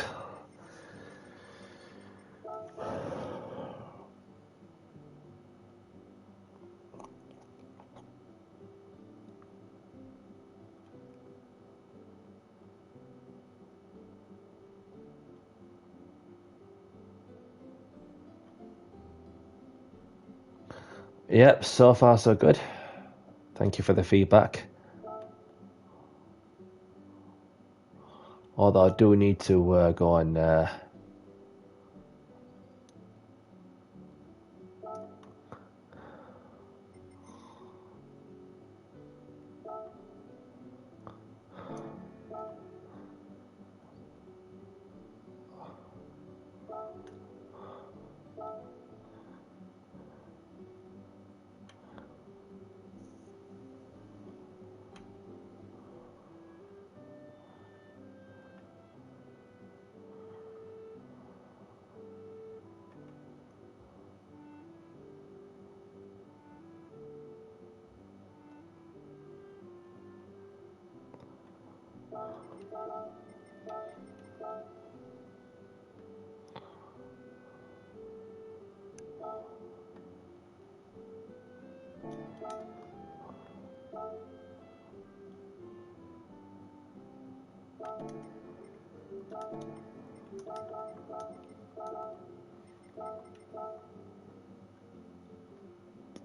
Yep, so far so good. Thank you for the feedback. Although I do need to go on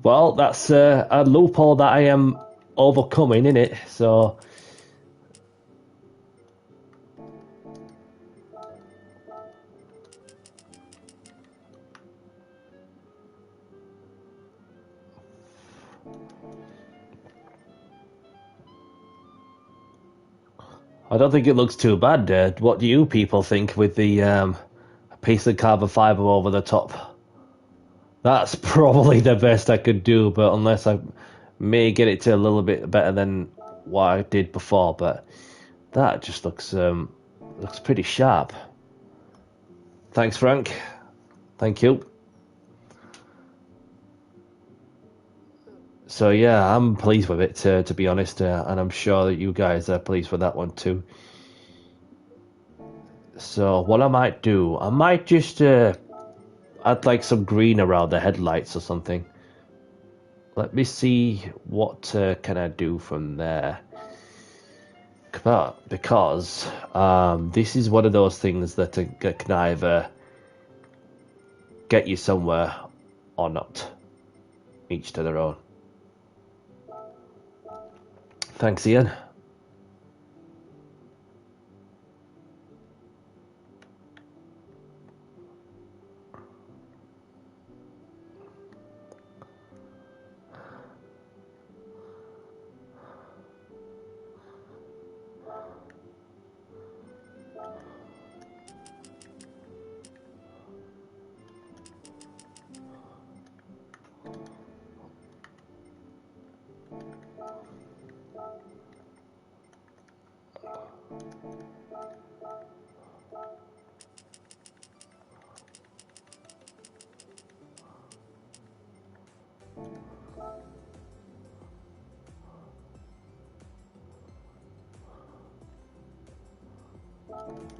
well, that's a loophole that I am overcoming, innit? So I don't think it looks too bad. What do you people think with the piece of carbon fiber over the top? That's probably the best I could do, but unless I may get it to a little bit better than what I did before, but that just looks pretty sharp. Thanks, Frank. Thank you. So yeah, I'm pleased with it, to be honest, and I'm sure that you guys are pleased with that one too. So what I might do, I might just add like some green around the headlights or something. Let me see what can I do from there. Because this is one of those things that can either get you somewhere or not. Each to their own. Thanks, Ian.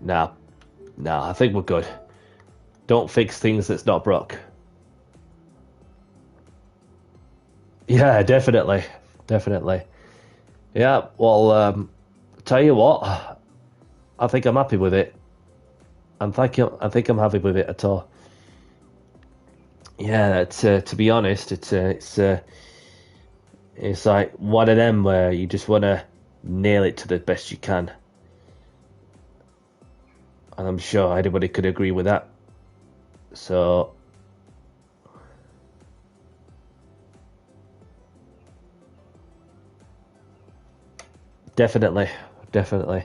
No, I think we're good. Don't fix things that's not broke. Yeah, definitely, definitely. Yeah. Well, tell you what, I think I'm happy with it. I think I'm happy with it at all. Yeah, it's to be honest, it's like one of them where you just want to nail it to the best you can, and I'm sure anybody could agree with that. So definitely, definitely.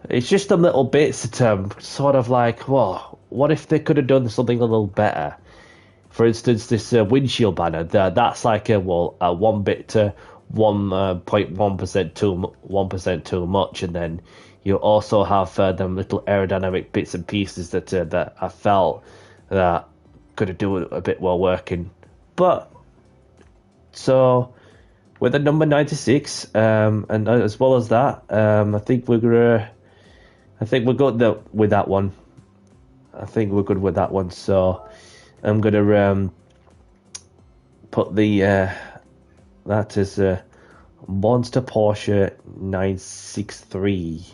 It's just them little bits that sort of like, whoa, what if they could have done something a little better? For instance, this windshield banner, that's like a 1 bit to 1.1% too 1% too much, and then you also have them little aerodynamic bits and pieces that I felt that could have do a bit more working. But so with the number 96, and as well as that, I think we're good with that one. I think we're good with that one. So I'm gonna put the that is Monster Porsche 963.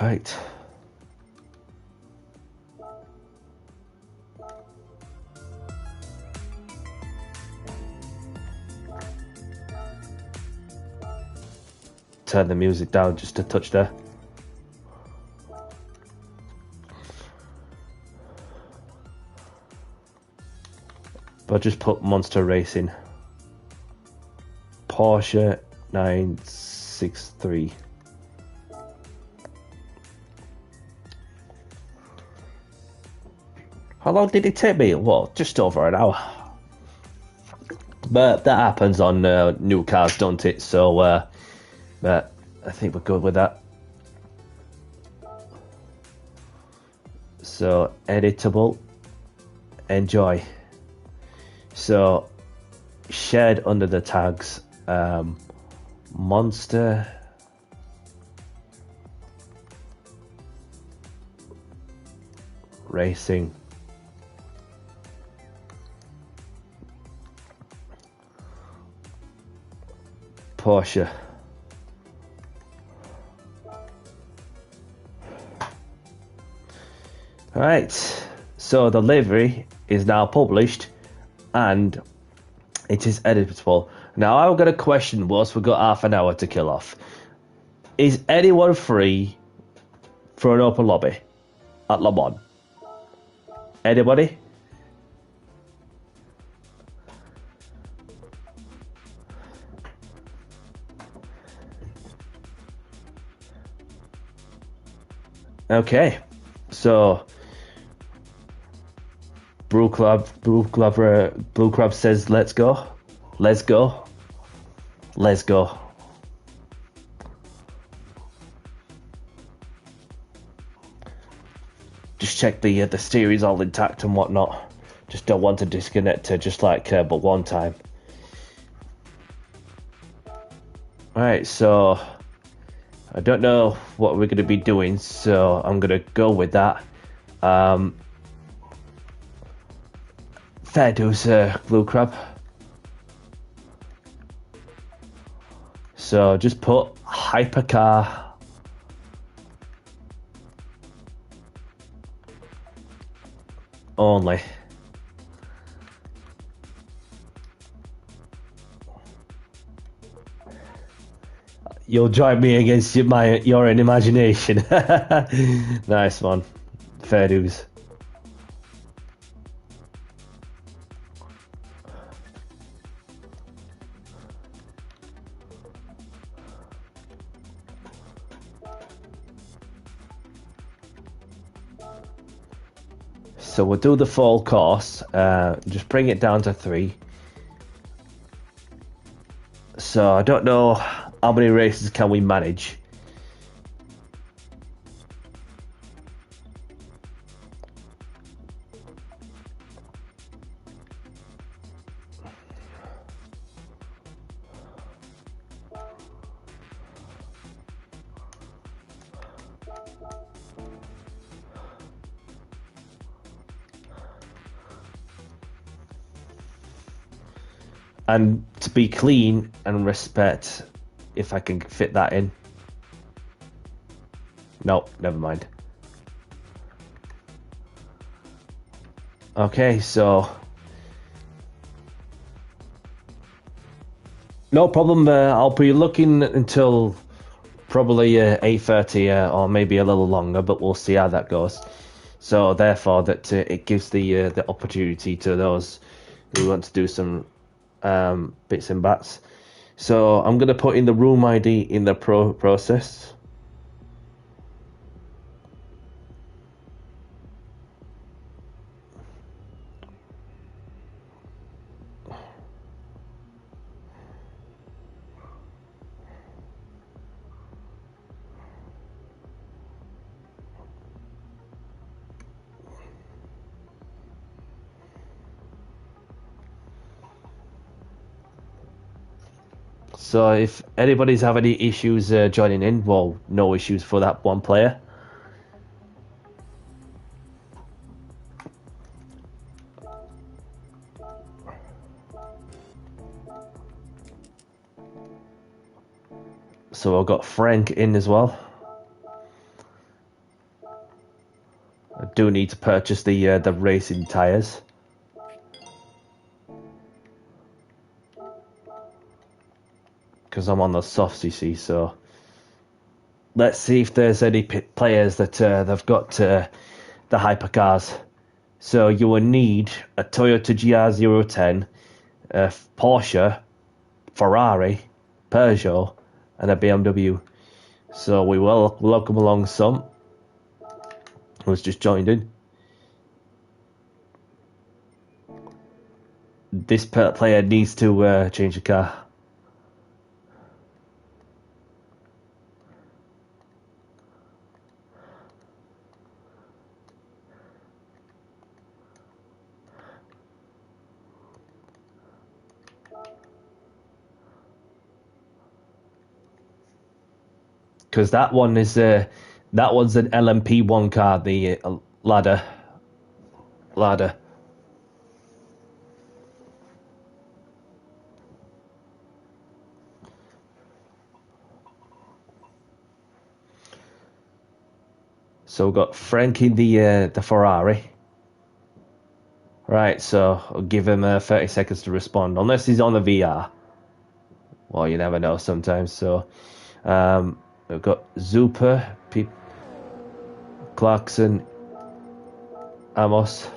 Right. Turn the music down just a touch there. But just put Monster Racing. Porsche 963. How long did it take me? Well, just over an hour. But that happens on new cars, don't it? So, but I think we're good with that. So, editable. Enjoy. So, shared under the tags Monster Racing. Porsche. Right, so the livery is now published and it is editable. Now I've got a question whilst we've got half an hour to kill off. Is anyone free for an open lobby at Le Mans? Anybody? Okay, so Blue Crab says, "Let's go, let's go, let's go." Just check the steering's all intact and whatnot. Just don't want to disconnect it, just like but one time. All right, so I don't know what we're going to be doing, so I'm going to go with that. Fair dues, Blue Crab. So just put hypercar only. You'll join me against your imagination. Nice one. Fair dues. So we'll do the full course, just bring it down to 3. So I don't know how many races can we manage. And to be clean and respect, if I can fit that in. No, never mind. Okay, so no problem. I'll be looking until probably 8:30 or maybe a little longer, but we'll see how that goes. So therefore, that it gives the opportunity to those who want to do some bits and bats. So I'm going to put in the room ID in the process. So if anybody's have any issues joining in, well, no issues for that one player. So I've got Frank in as well. I do need to purchase the racing tires. Because I'm on the softs, you see, so let's see if there's any players that they've got the hypercars. So you will need a Toyota GR010, a Porsche, Ferrari, Peugeot, and a BMW. So we will welcome along some who's just joined in. This player needs to change the car. Because that one's an LMP1 car, the ladder. So we've got Frank in the Ferrari. Right, so I'll give him 30 seconds to respond, unless he's on the VR. Well, you never know sometimes. So we've got Zuper, Clarkson, Amos.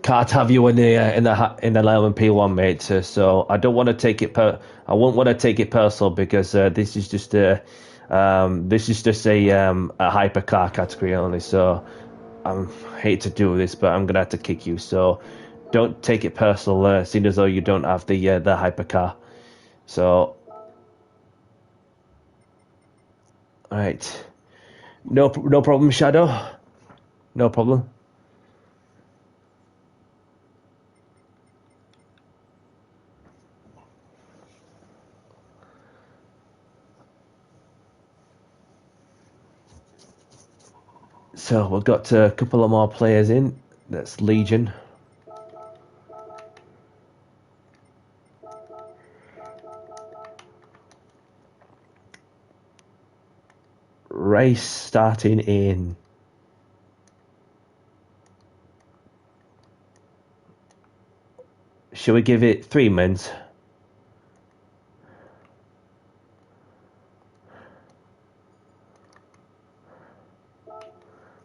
Can't have you in the LMP1, mate. So I don't want to take it I won't want to take it personal because this is just a hypercar category only. So I hate to do this, but I'm gonna have to kick you. So don't take it personal, seeing as though you don't have the hypercar. So, all right, no problem, Shadow. No problem. So we've got a couple of more players in. That's Legion. Race starting in. Shall we give it 3 minutes?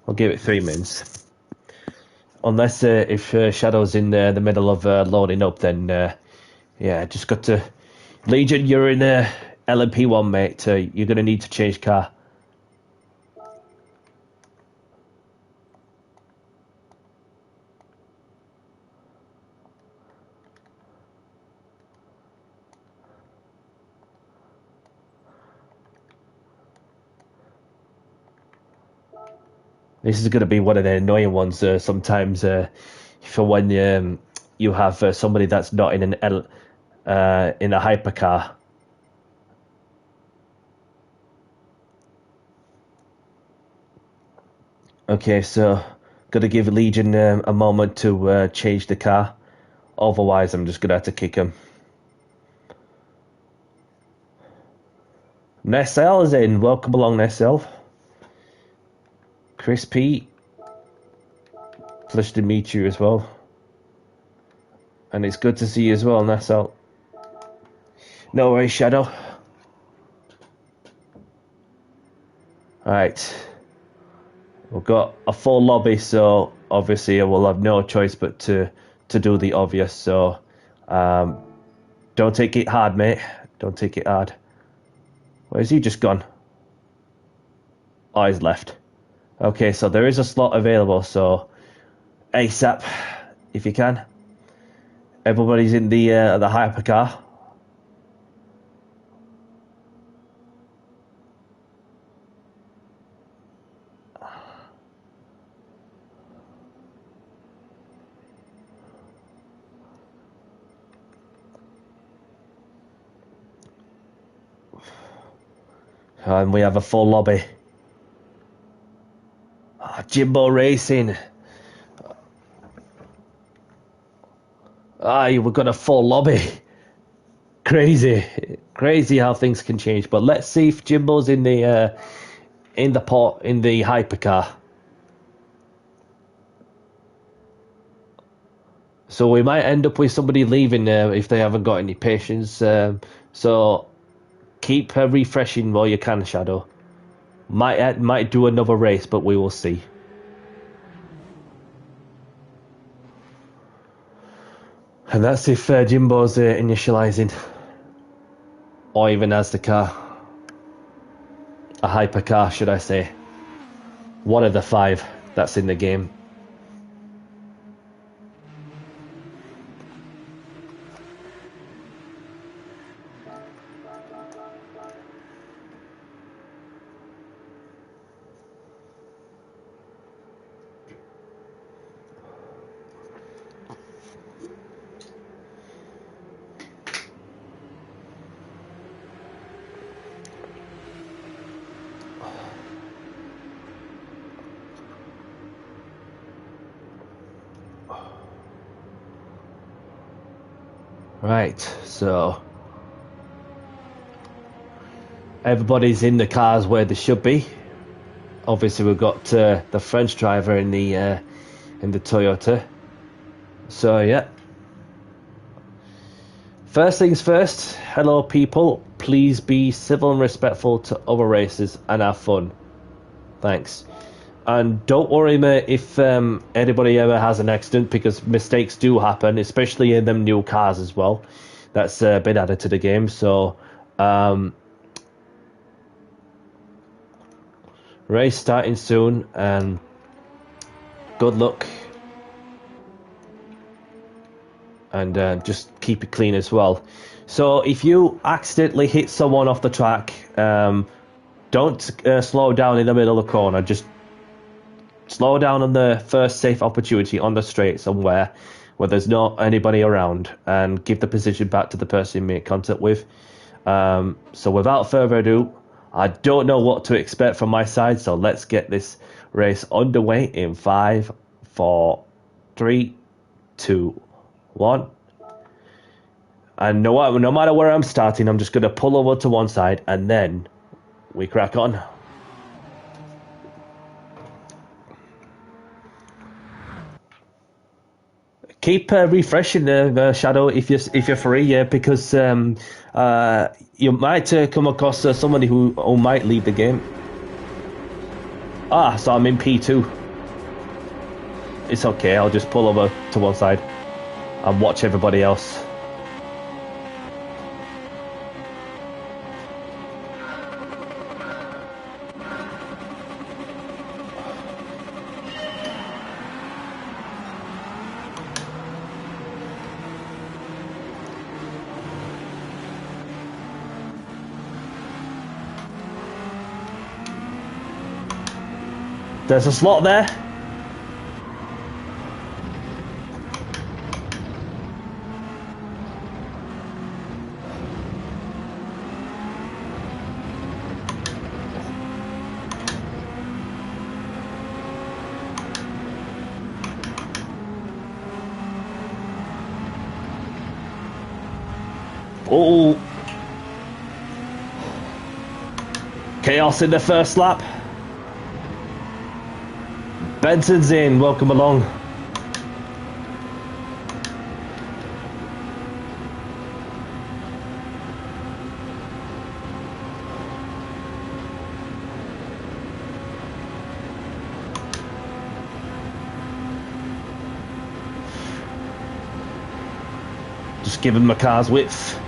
I'll give it 3 minutes. Unless if Shadow's in the middle of loading up, then yeah, just got to. Legion, you're in LMP1, mate. You're going to need to change car. This is going to be one of the annoying ones sometimes for when you have somebody that's not in in a hypercar. Okay, so gotta give Legion a moment to change the car. Otherwise, I'm just gonna have to kick him. Nessel is in. Welcome along, Nessel. Chris P. Pleasure to meet you as well. And it's good to see you as well, Nessel. No worries, Shadow. Alright. We've got a full lobby, so obviously I will have no choice but to do the obvious. So don't take it hard, mate. Don't take it hard. Where's he just gone? Oh, he's left. Okay, so there is a slot available, so ASAP, if you can. Everybody's in the hypercar. And we have a full lobby. Oh, Jimbo Racing. We've got a full lobby. Crazy. Crazy how things can change. But let's see if Jimbo's in the hypercar. So we might end up with somebody leaving if they haven't got any patience. So keep refreshing while you can, Shadow. Might do another race, but we will see. And that's if Jimbo's initializing, or even has the car, a hypercar, should I say? One of the 5 that's in the game. Right, so everybody's in the cars where they should be. Obviously, we've got the French driver in the Toyota. So yeah. First things first. Hello, people. Please be civil and respectful to other races and have fun. Thanks. And don't worry, mate, if anybody ever has an accident, because mistakes do happen, especially in them new cars as well. That's been added to the game. So, race starting soon, and good luck. And just keep it clean as well. So, if you accidentally hit someone off the track, don't slow down in the middle of the corner. Just slow down on the first safe opportunity on the straight somewhere where there's not anybody around, and give the position back to the person you make contact with. So without further ado, I don't know what to expect from my side, so let's get this race underway in 5, 4, 3, 2, 1. And no matter where I'm starting, I'm just going to pull over to one side and then we crack on. Keep refreshing the Shadow if you're free, because you might come across somebody who might leave the game. So I'm in P2. It's okay, I'll just pull over to one side and watch everybody else. There's a slot there. Oh, chaos in the first lap. Benson's in, welcome along. Just give him my car's width.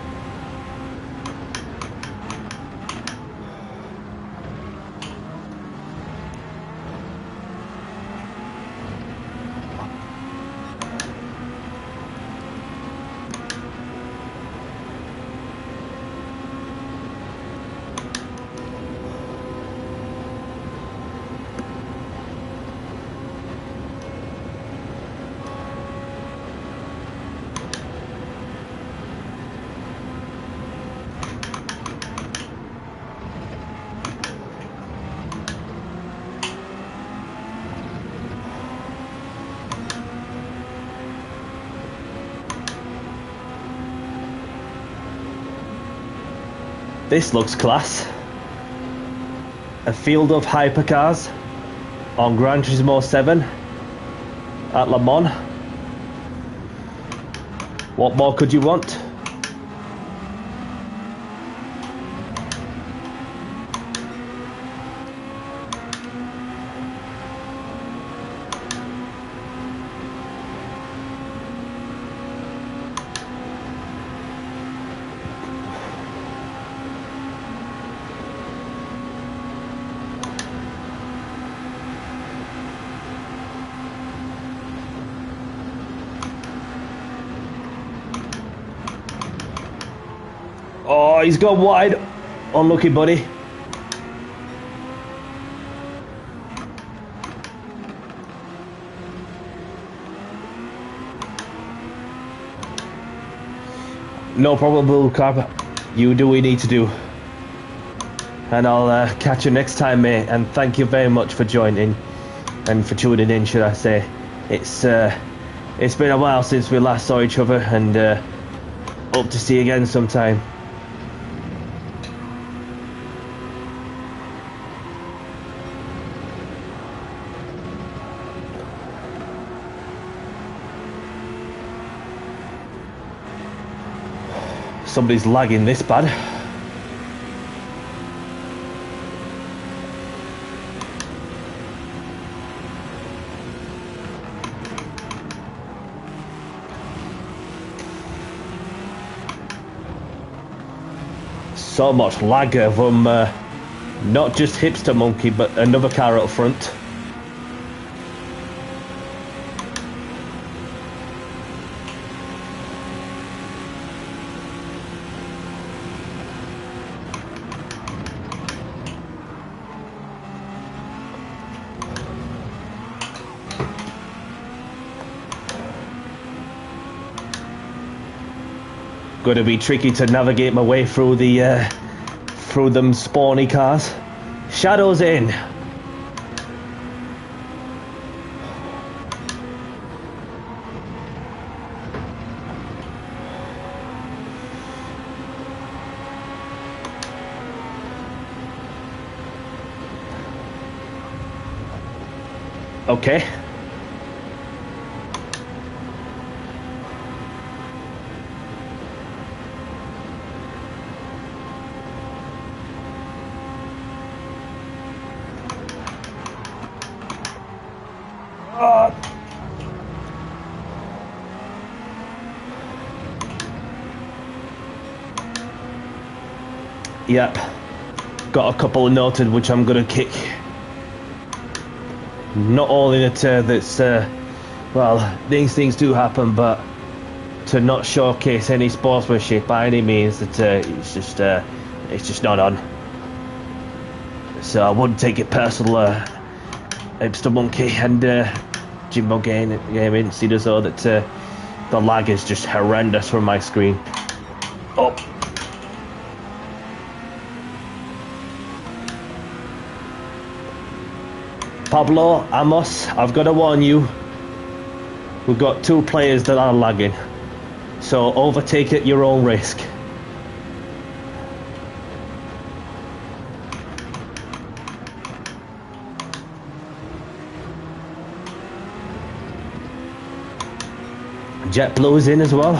This looks class. A field of hypercars on Gran Turismo 7 at Le Mans. What more could you want? Oh, he's gone wide. Unlucky, buddy. No problem, Blue Carpet. You do what you need to do. And I'll catch you next time, mate. And thank you very much for joining and for tuning in, should I say. It's been a while since we last saw each other, and hope to see you again sometime. Somebody's lagging this bad. So much lag from not just Hipster Monkey, but another car up front. Going to be tricky to navigate my way through the through them spawny cars. Shadows in. Okay. Yep, got a couple noted which I'm gonna kick. Not only that's well, these things do happen, but to not showcase any sportsmanship by any means, that it's just not on. So I wouldn't take it personal, Hipster Monkey and Jimbo Gaming, see as though that the lag is just horrendous from my screen. Oh. Pablo, Amos, I've got to warn you, we've got two players that are lagging, so overtake at your own risk. JetBlue's in as well.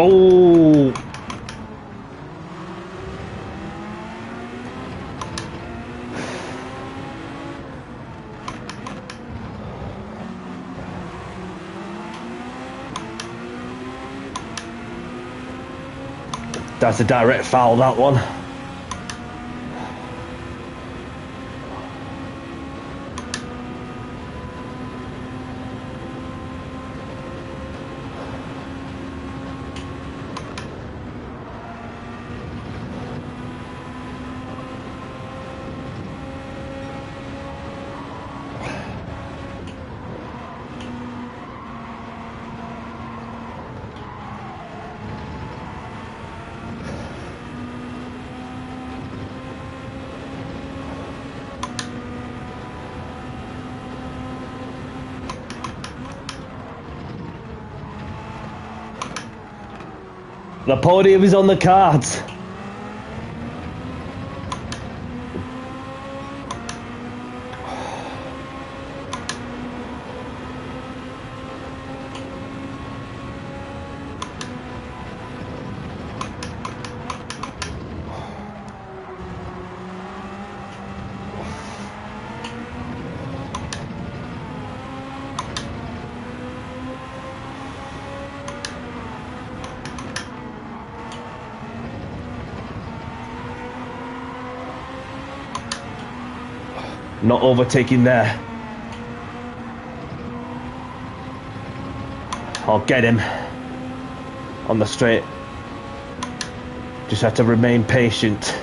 Oh! That's a direct foul, that one. The podium is on the cards. Not overtaking there. I'll get him on the straight. Just have to remain patient.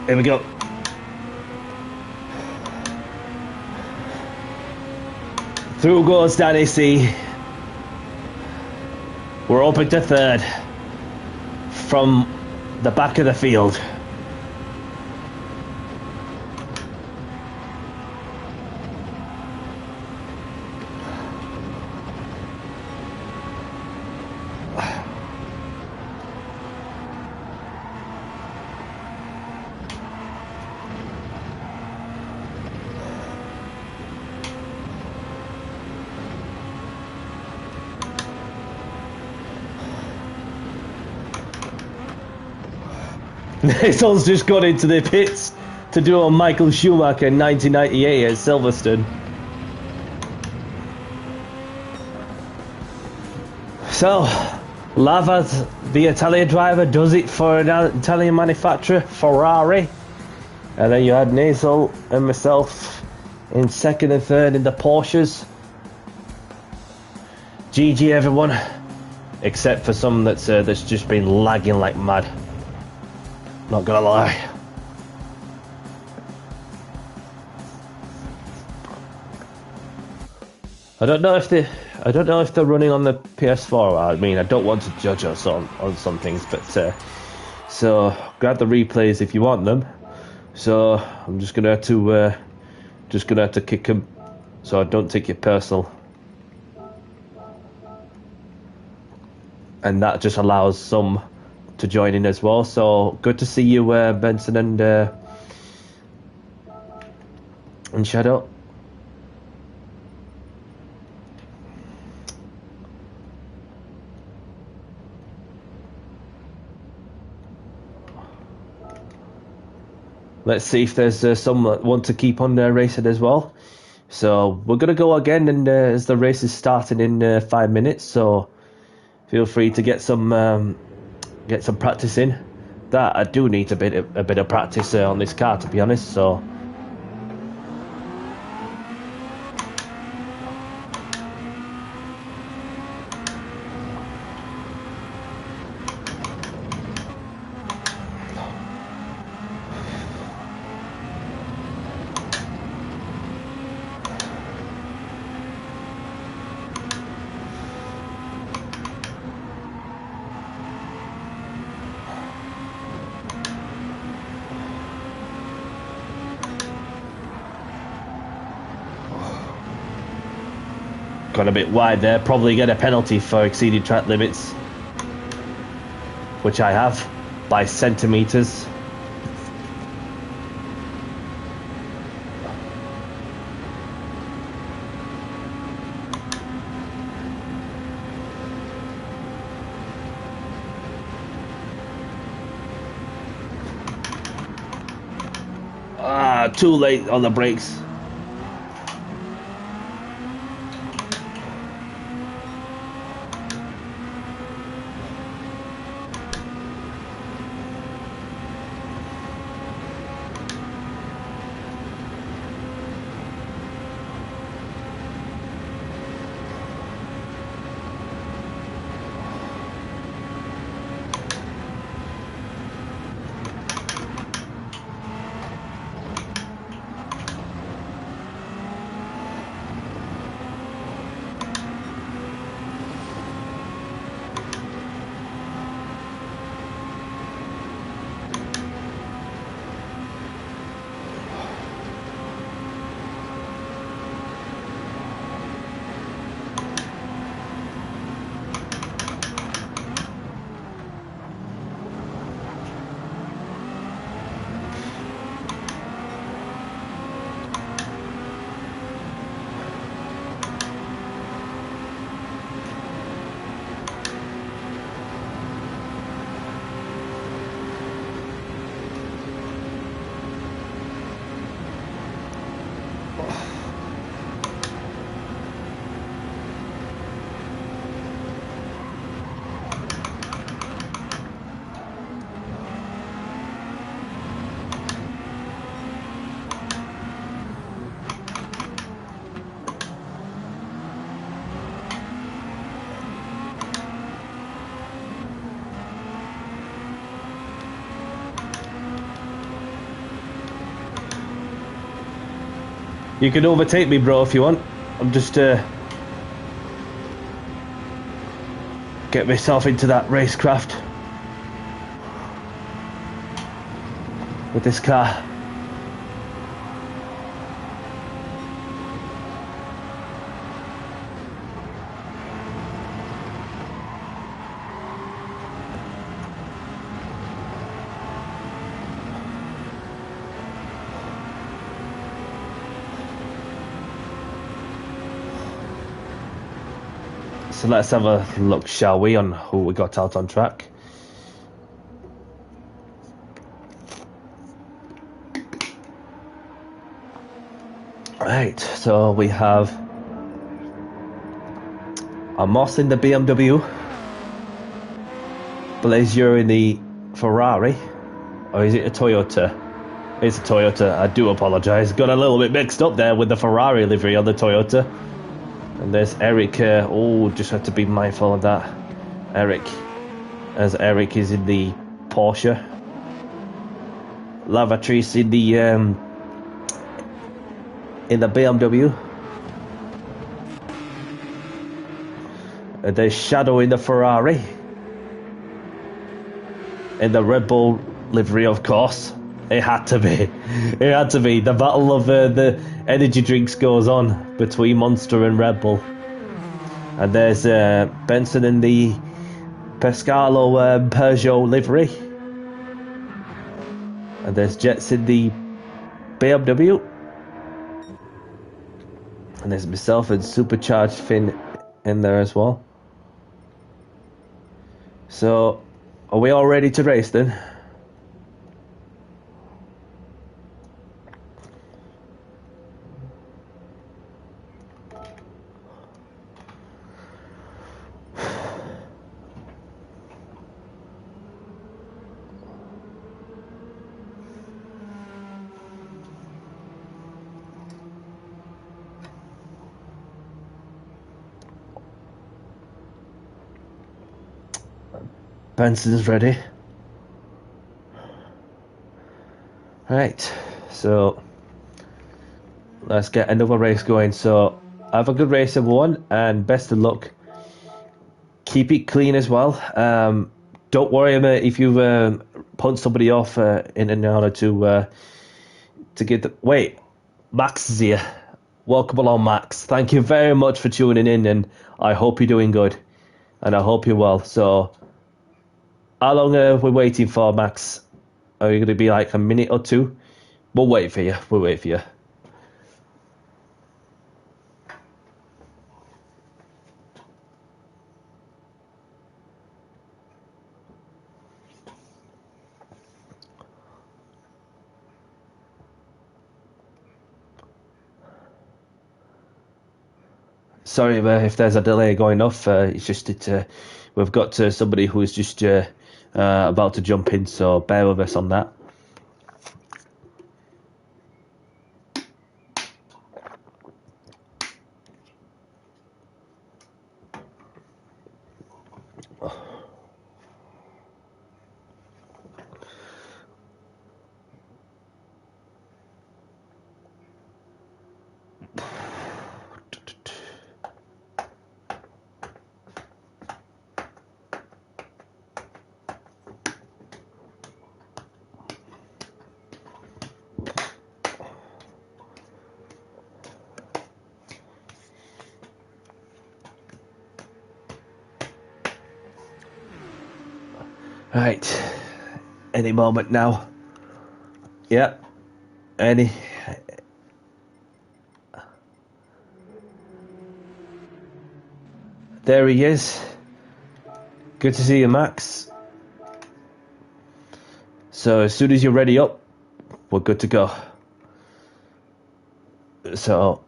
Here we go. Through goes Danny C. We're open to third from the back of the field. Someone's just got into the pits to do a Michael Schumacher in 1998 at Silverstone. So, Lava, the Italian driver, does it for an Italian manufacturer, Ferrari. And then you had Nasal and myself in second and third in the Porsches. GG everyone, except for some that's just been lagging like mad. Not gonna lie. I don't know if they're running on the PS4. I mean, I don't want to judge us on some things, but so grab the replays if you want them. So I'm just gonna have to kick them, so I don't take it personal. And that just allows some to join in as well. So good to see you, Benson and Shadow. Let's see if there's some that want to keep on racing as well. So we're gonna go again, and as the race is starting in 5 minutes, so feel free to get some practice in. That I do need a bit of practice on this car, to be honest. So. Gone a bit wide there, probably get a penalty for exceeding track limits, which I have by centimeters. Too late on the brakes. You can overtake me, bro, if you want. I'm just get myself into that racecraft with this car. So let's have a look, shall we, on who we got out on track. Right, so we have Amos in the BMW, Blaze, you're in the Ferrari, or is it a Toyota? It's a Toyota. I do apologise. Got a little bit mixed up there with the Ferrari livery on the Toyota. And there's Eric. Just have to be mindful of that. Eric, as Eric is in the Porsche. Lavatrice in the BMW. And there's Shadow in the Ferrari. In the Red Bull livery, of course. It had to be. It had to be. The battle of the energy drinks goes on between Monster and Red Bull. And there's Benson in the Pescalo Peugeot livery. And there's Jets in the BMW. And there's myself and Supercharged Finn in there as well. So, are we all ready to race then? Benson's ready. Right, so let's get another race going. So have a good race, everyone, and best of luck. Keep it clean as well. Don't worry if you've punched somebody off in order to get the... Wait, Max is here. Welcome along, Max. Thank you very much for tuning in, and I hope you're doing good, and I hope you're well. So how long are we waiting for, Max? Are you going to be like a minute or two? We'll wait for you. We'll wait for you. Sorry if there's a delay going off. It's just that we've got somebody who is just about to jump in, so bear with us on that. Right, any moment now. Yep, any. There he is. Good to see you, Max. So as soon as you're ready up, we're good to go. So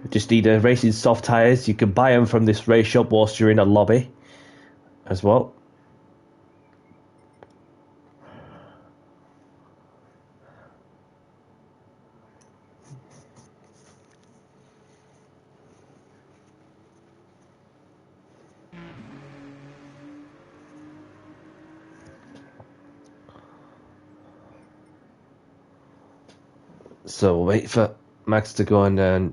we just need racing soft tyres. You can buy them from this race shop whilst you're in a lobby as well. So we'll wait for Max to go and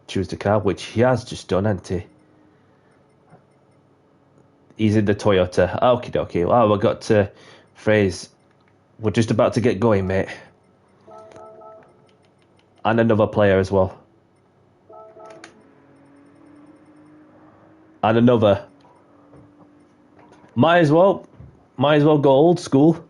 choose the car, which he has just done, hasn't he? He's in the Toyota. Okie dokie. Well, we've got Phrase. We're just about to get going, mate. And another player as well. And another. Might as well go old school.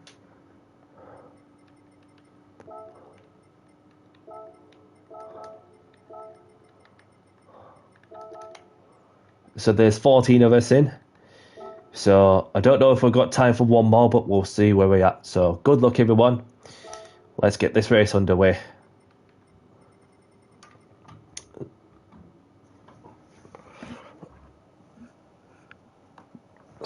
So there's 14 of us in. So I don't know if we've got time for one more, but we'll see where we're at. So good luck, everyone. Let's get this race underway.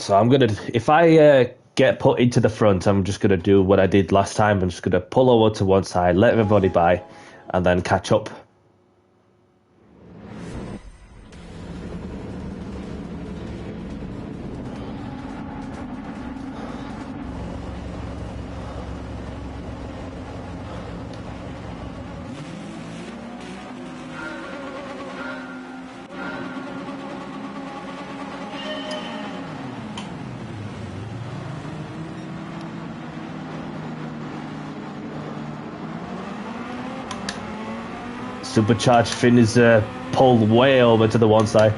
So I'm gonna, if I get put into the front, I'm just gonna do what I did last time. I'm just gonna pull over to one side, let everybody by, and then catch up. Supercharged Finn is pulled way over to the one side.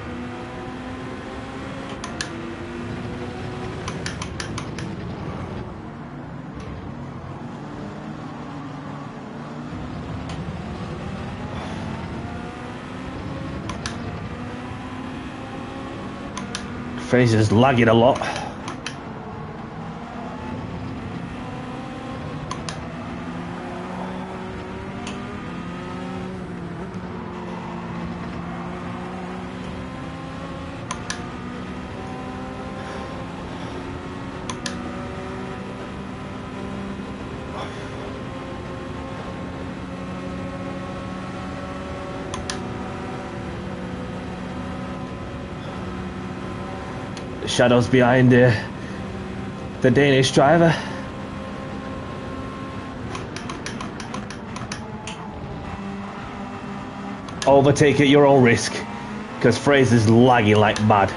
Fraser's lagging a lot. Shadows behind the Danish driver. Overtake at your own risk, because Fraser's lagging like mad.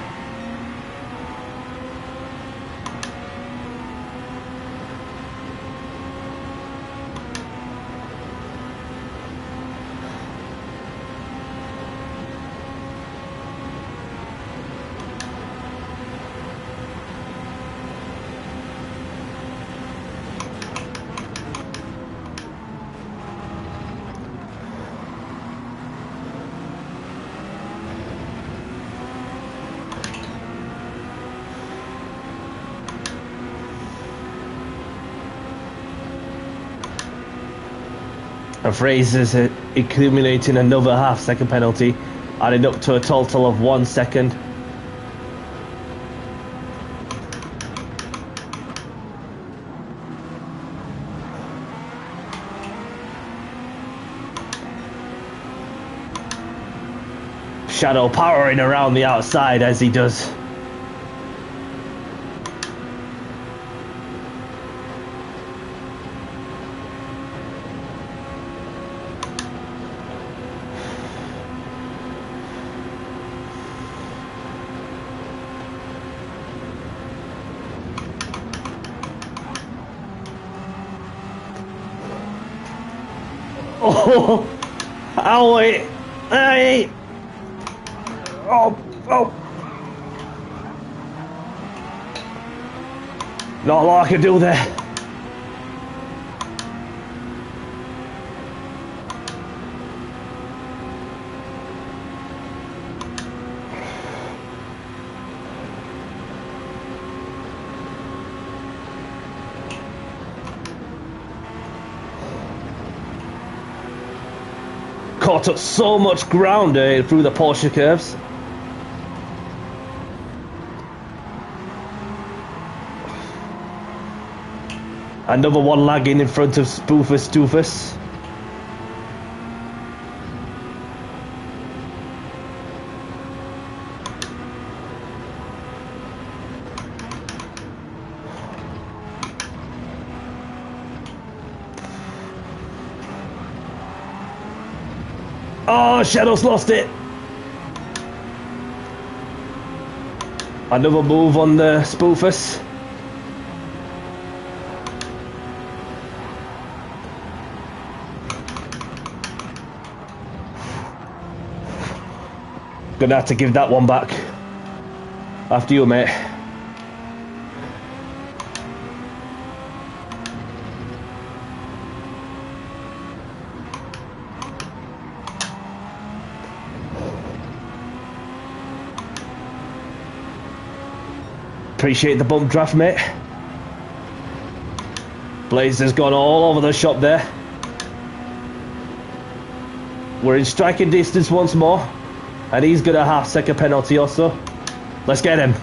And Fraser's accumulating another half-second penalty, adding up to a total of 1 second. Shadow powering around the outside as he does. Oh, ow, wait, hey, oh, not a lot I can do there. Caught up so much ground through the Porsche curves. Another one lagging in front of Spoofus Doofus. Oh, Shadow's lost it. Another move on the Spoofus. Gonna have to give that one back. After you, mate. Appreciate the bump draft, mate. Blazer's gone all over the shop there. We're in striking distance once more. And he's got a half-second penalty or so. Let's get him.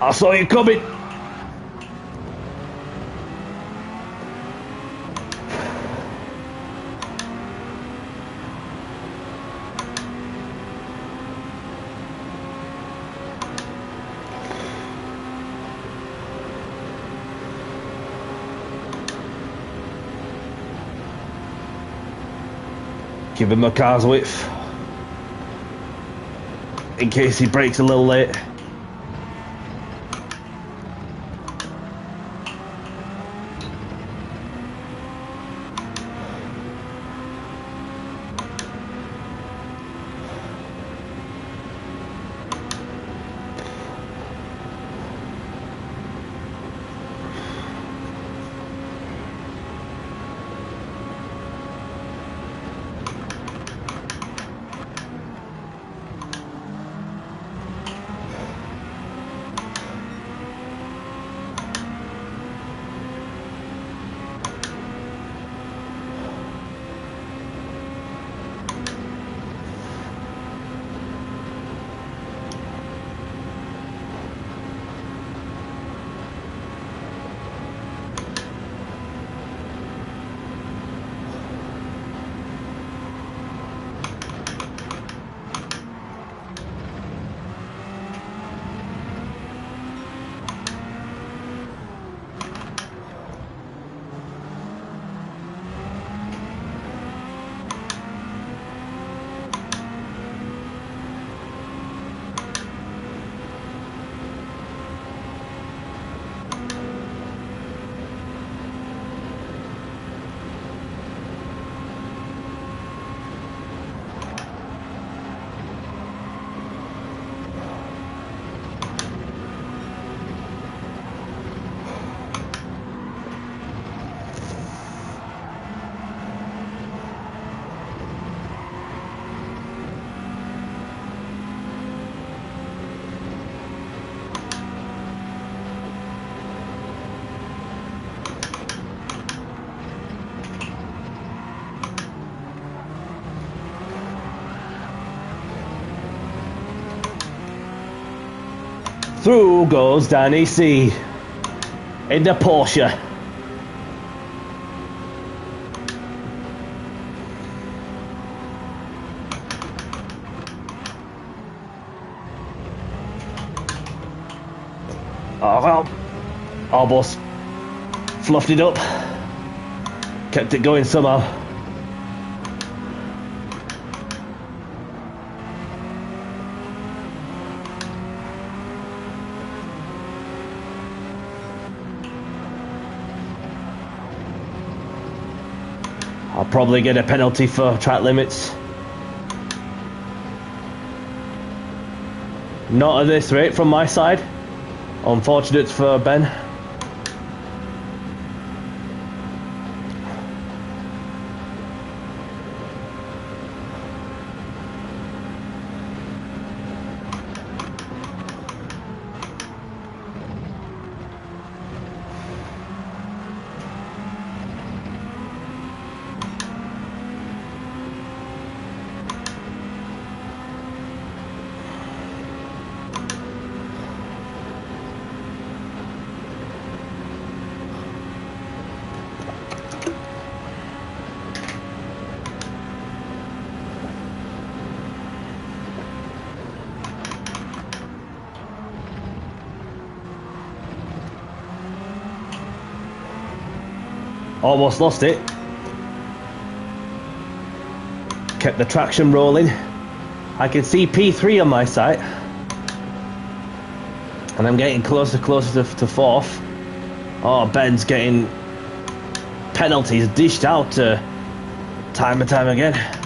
I saw you coming. Give him a car's width in case he brakes a little late. Through goes Danny C. in the Porsche. Oh well, almost fluffed it up. Kept it going somehow. I'll probably get a penalty for track limits. Not at this rate from my side. Unfortunate for Ben. Almost lost it. Kept the traction rolling. I can see P3 on my site. And I'm getting closer to fourth. Oh, Ben's getting penalties dished out time and time again.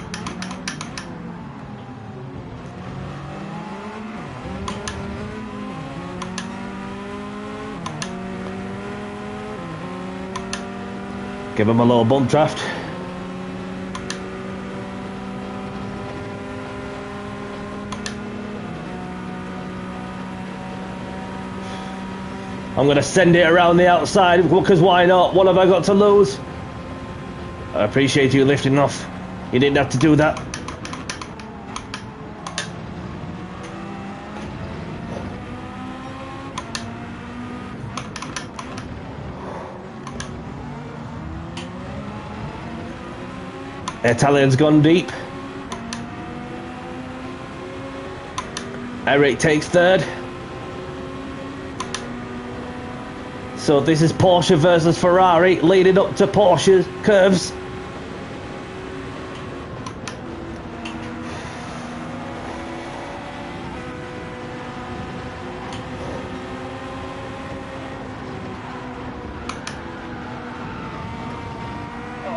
Give him a little bump draft. I'm going to send it around the outside, because why not? What have I got to lose? I appreciate you lifting off. You didn't have to do that. Italian's gone deep. Eric takes third. So this is Porsche versus Ferrari, leading up to Porsche's curves.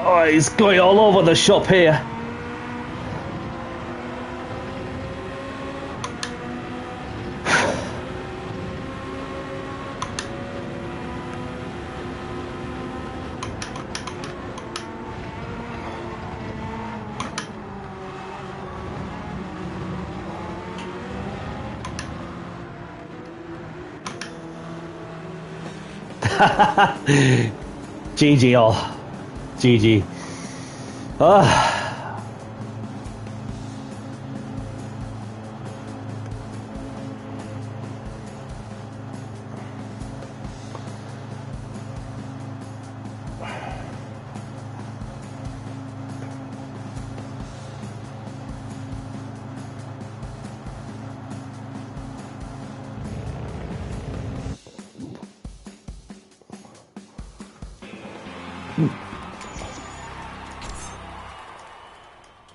Oh, he's going all over the shop here. GG all. GG.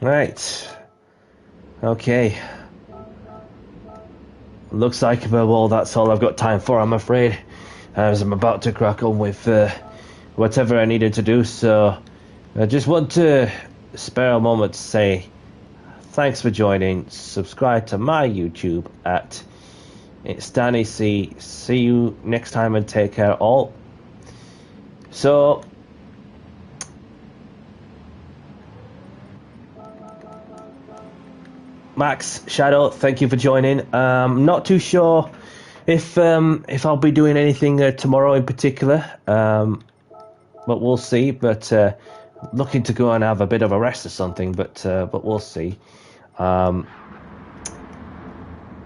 Right. Okay. Looks like, well, that's all I've got time for, I'm afraid, as I'm about to crack on with whatever I needed to do. So I just want to spare a moment to say thanks for joining. Subscribe to my YouTube at It's Danny C. See you next time and take care all. So Max, Shadow, thank you for joining. Not too sure if I'll be doing anything tomorrow in particular, but we'll see. But looking to go and have a bit of a rest or something, but we'll see. At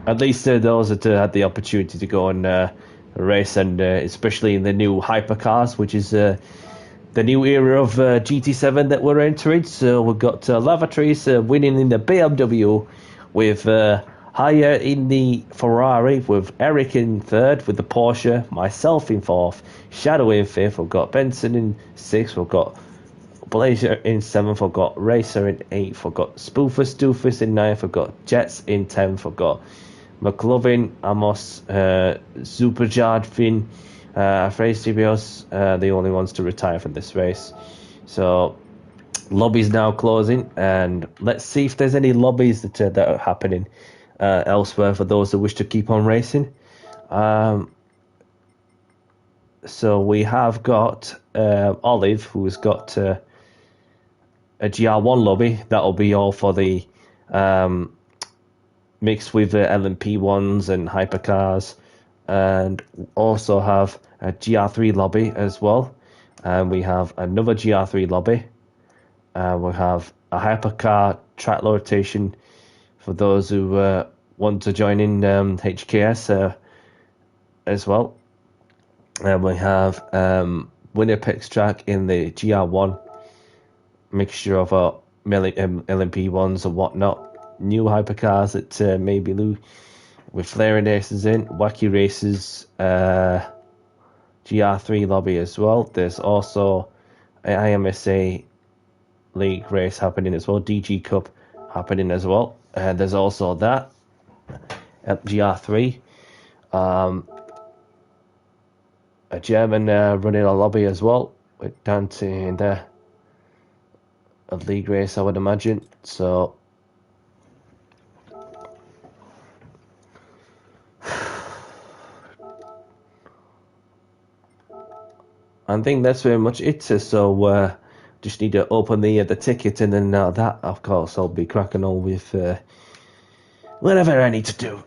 least those that had the opportunity to go and race, and especially in the new hypercars, which is the new era of GT7 that we're entering. So we've got Lavatories winning in the BMW, with Haya in the Ferrari, with Eric in third with the Porsche, myself in fourth, Shadow in fifth, we've got Benson in sixth, we've got Blazer in seventh, we've got Racer in eighth, we've got Spoofus Doofus in ninth, we've got Jets in 10th, we've got McLovin, Amos, Superjard, Finn, Fraser Tibios, the only ones to retire from this race. So lobby's now closing, and let's see if there's any lobbies that are happening elsewhere for those that wish to keep on racing. So we have got Olive, who's got a GR1 lobby. That'll be all for the mixed with LMP ones and hypercars, and also have a GR3 lobby as well. And we have another GR3 lobby. We have a hypercar track rotation for those who want to join in HKS as well. And we have Winnipeg's track in the GR1, mixture of LMP ones and whatnot. New hypercars that maybe with flaring races in, wacky races, GR3 lobby as well. There's also an IMSA League race happening as well, DG Cup happening as well. There's also that at GR3. A German running a lobby as well, with Dante in there. A league race, I would imagine. So I think that's very much it. So just need to open the ticket, and then that, of course, I'll be cracking on with whatever I need to do.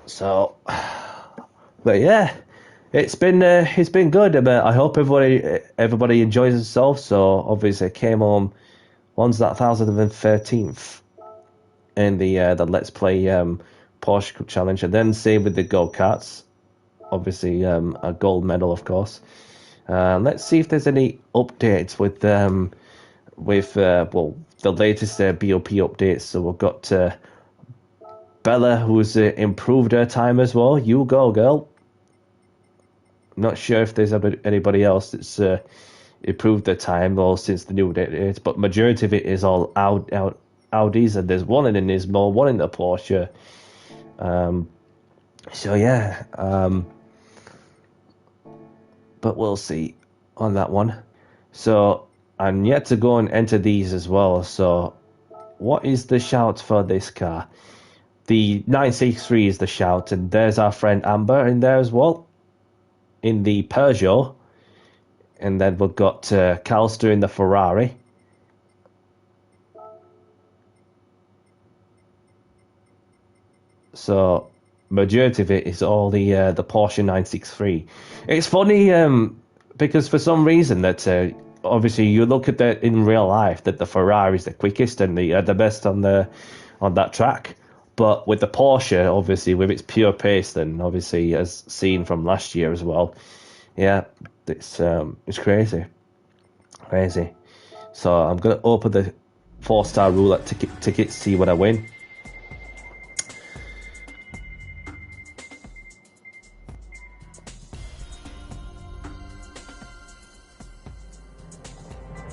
So, but yeah, it's been good. I hope everybody enjoys themselves. So obviously, I came home. One's that 1013th in the Let's Play Porsche Cup Challenge, and then same with the go-karts. Obviously, a gold medal, of course. Let's see if there's any updates with with well, the latest BOP updates. So we've got Bella, who's improved her time as well. You go, girl. I'm not sure if there's anybody else that's improved their time or since the new update, but majority of it is all Audis, and there's one in the Nismo, one in the Porsche. So yeah, but we'll see on that one. So I'm yet to go and enter these as well. So what is the shout for this car? The 963 is the shout, and there's our friend Amber in there as well, in the Peugeot. And then we've got Calster in the Ferrari. So majority of it is all the Porsche 963. It's funny because for some reason that obviously you look at that in real life that the Ferrari is the quickest and the best on that track. But with the Porsche, obviously, with its pure pace, then obviously, as seen from last year as well, yeah, it's crazy. So I'm gonna open the 4-star roulette ticket, see what I win.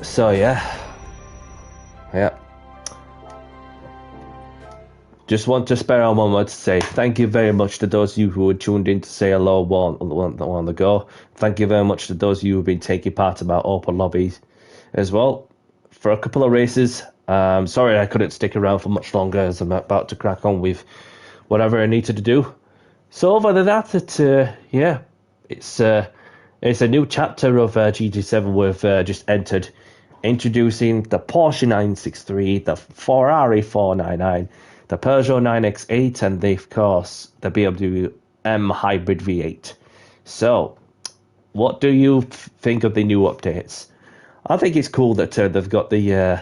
So yeah. Just want to spare a moment to say thank you very much to those of you who were tuned in to say hello on the go. Thank you very much to those of you who have been taking part in our open lobbies as well for a couple of races. Sorry I couldn't stick around for much longer as I'm about to crack on with whatever I needed to do. So other than that, it's a new chapter of GT7 we've just entered, introducing the Porsche 963, the Ferrari 499, the Peugeot 9X8, and of course the BMW M Hybrid V8. So, what do you think of the new updates? I think it's cool that they've got the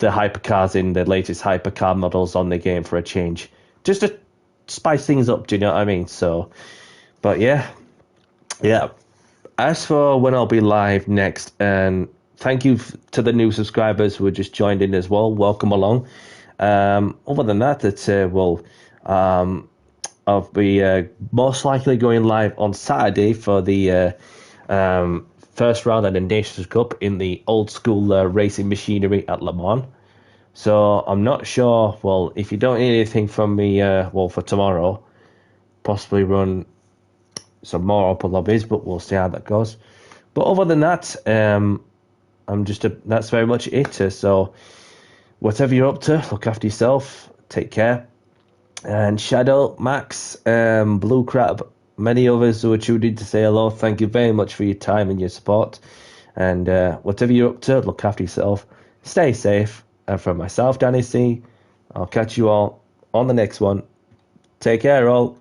hypercars in the latest hypercar models on the game for a change, just to spice things up. Do you know what I mean? So, but yeah. As for when I'll be live next, and thank you to the new subscribers who have just joined in as well. Welcome along. Other than that, I'll be most likely going live on Saturday for the first round of the Nations Cup in the old school racing machinery at Le Mans. So I'm not sure. Well, if you don't need anything from me, for tomorrow, possibly run some more open lobbies, but we'll see how that goes. But other than that, that's very much it. So whatever you're up to, look after yourself, take care. And Shadow, Max, Blue Crab, many others who are tuned in to say hello, thank you very much for your time and your support. And whatever you're up to, look after yourself, stay safe. And from myself, Danny C, I'll catch you all on the next one. Take care, all.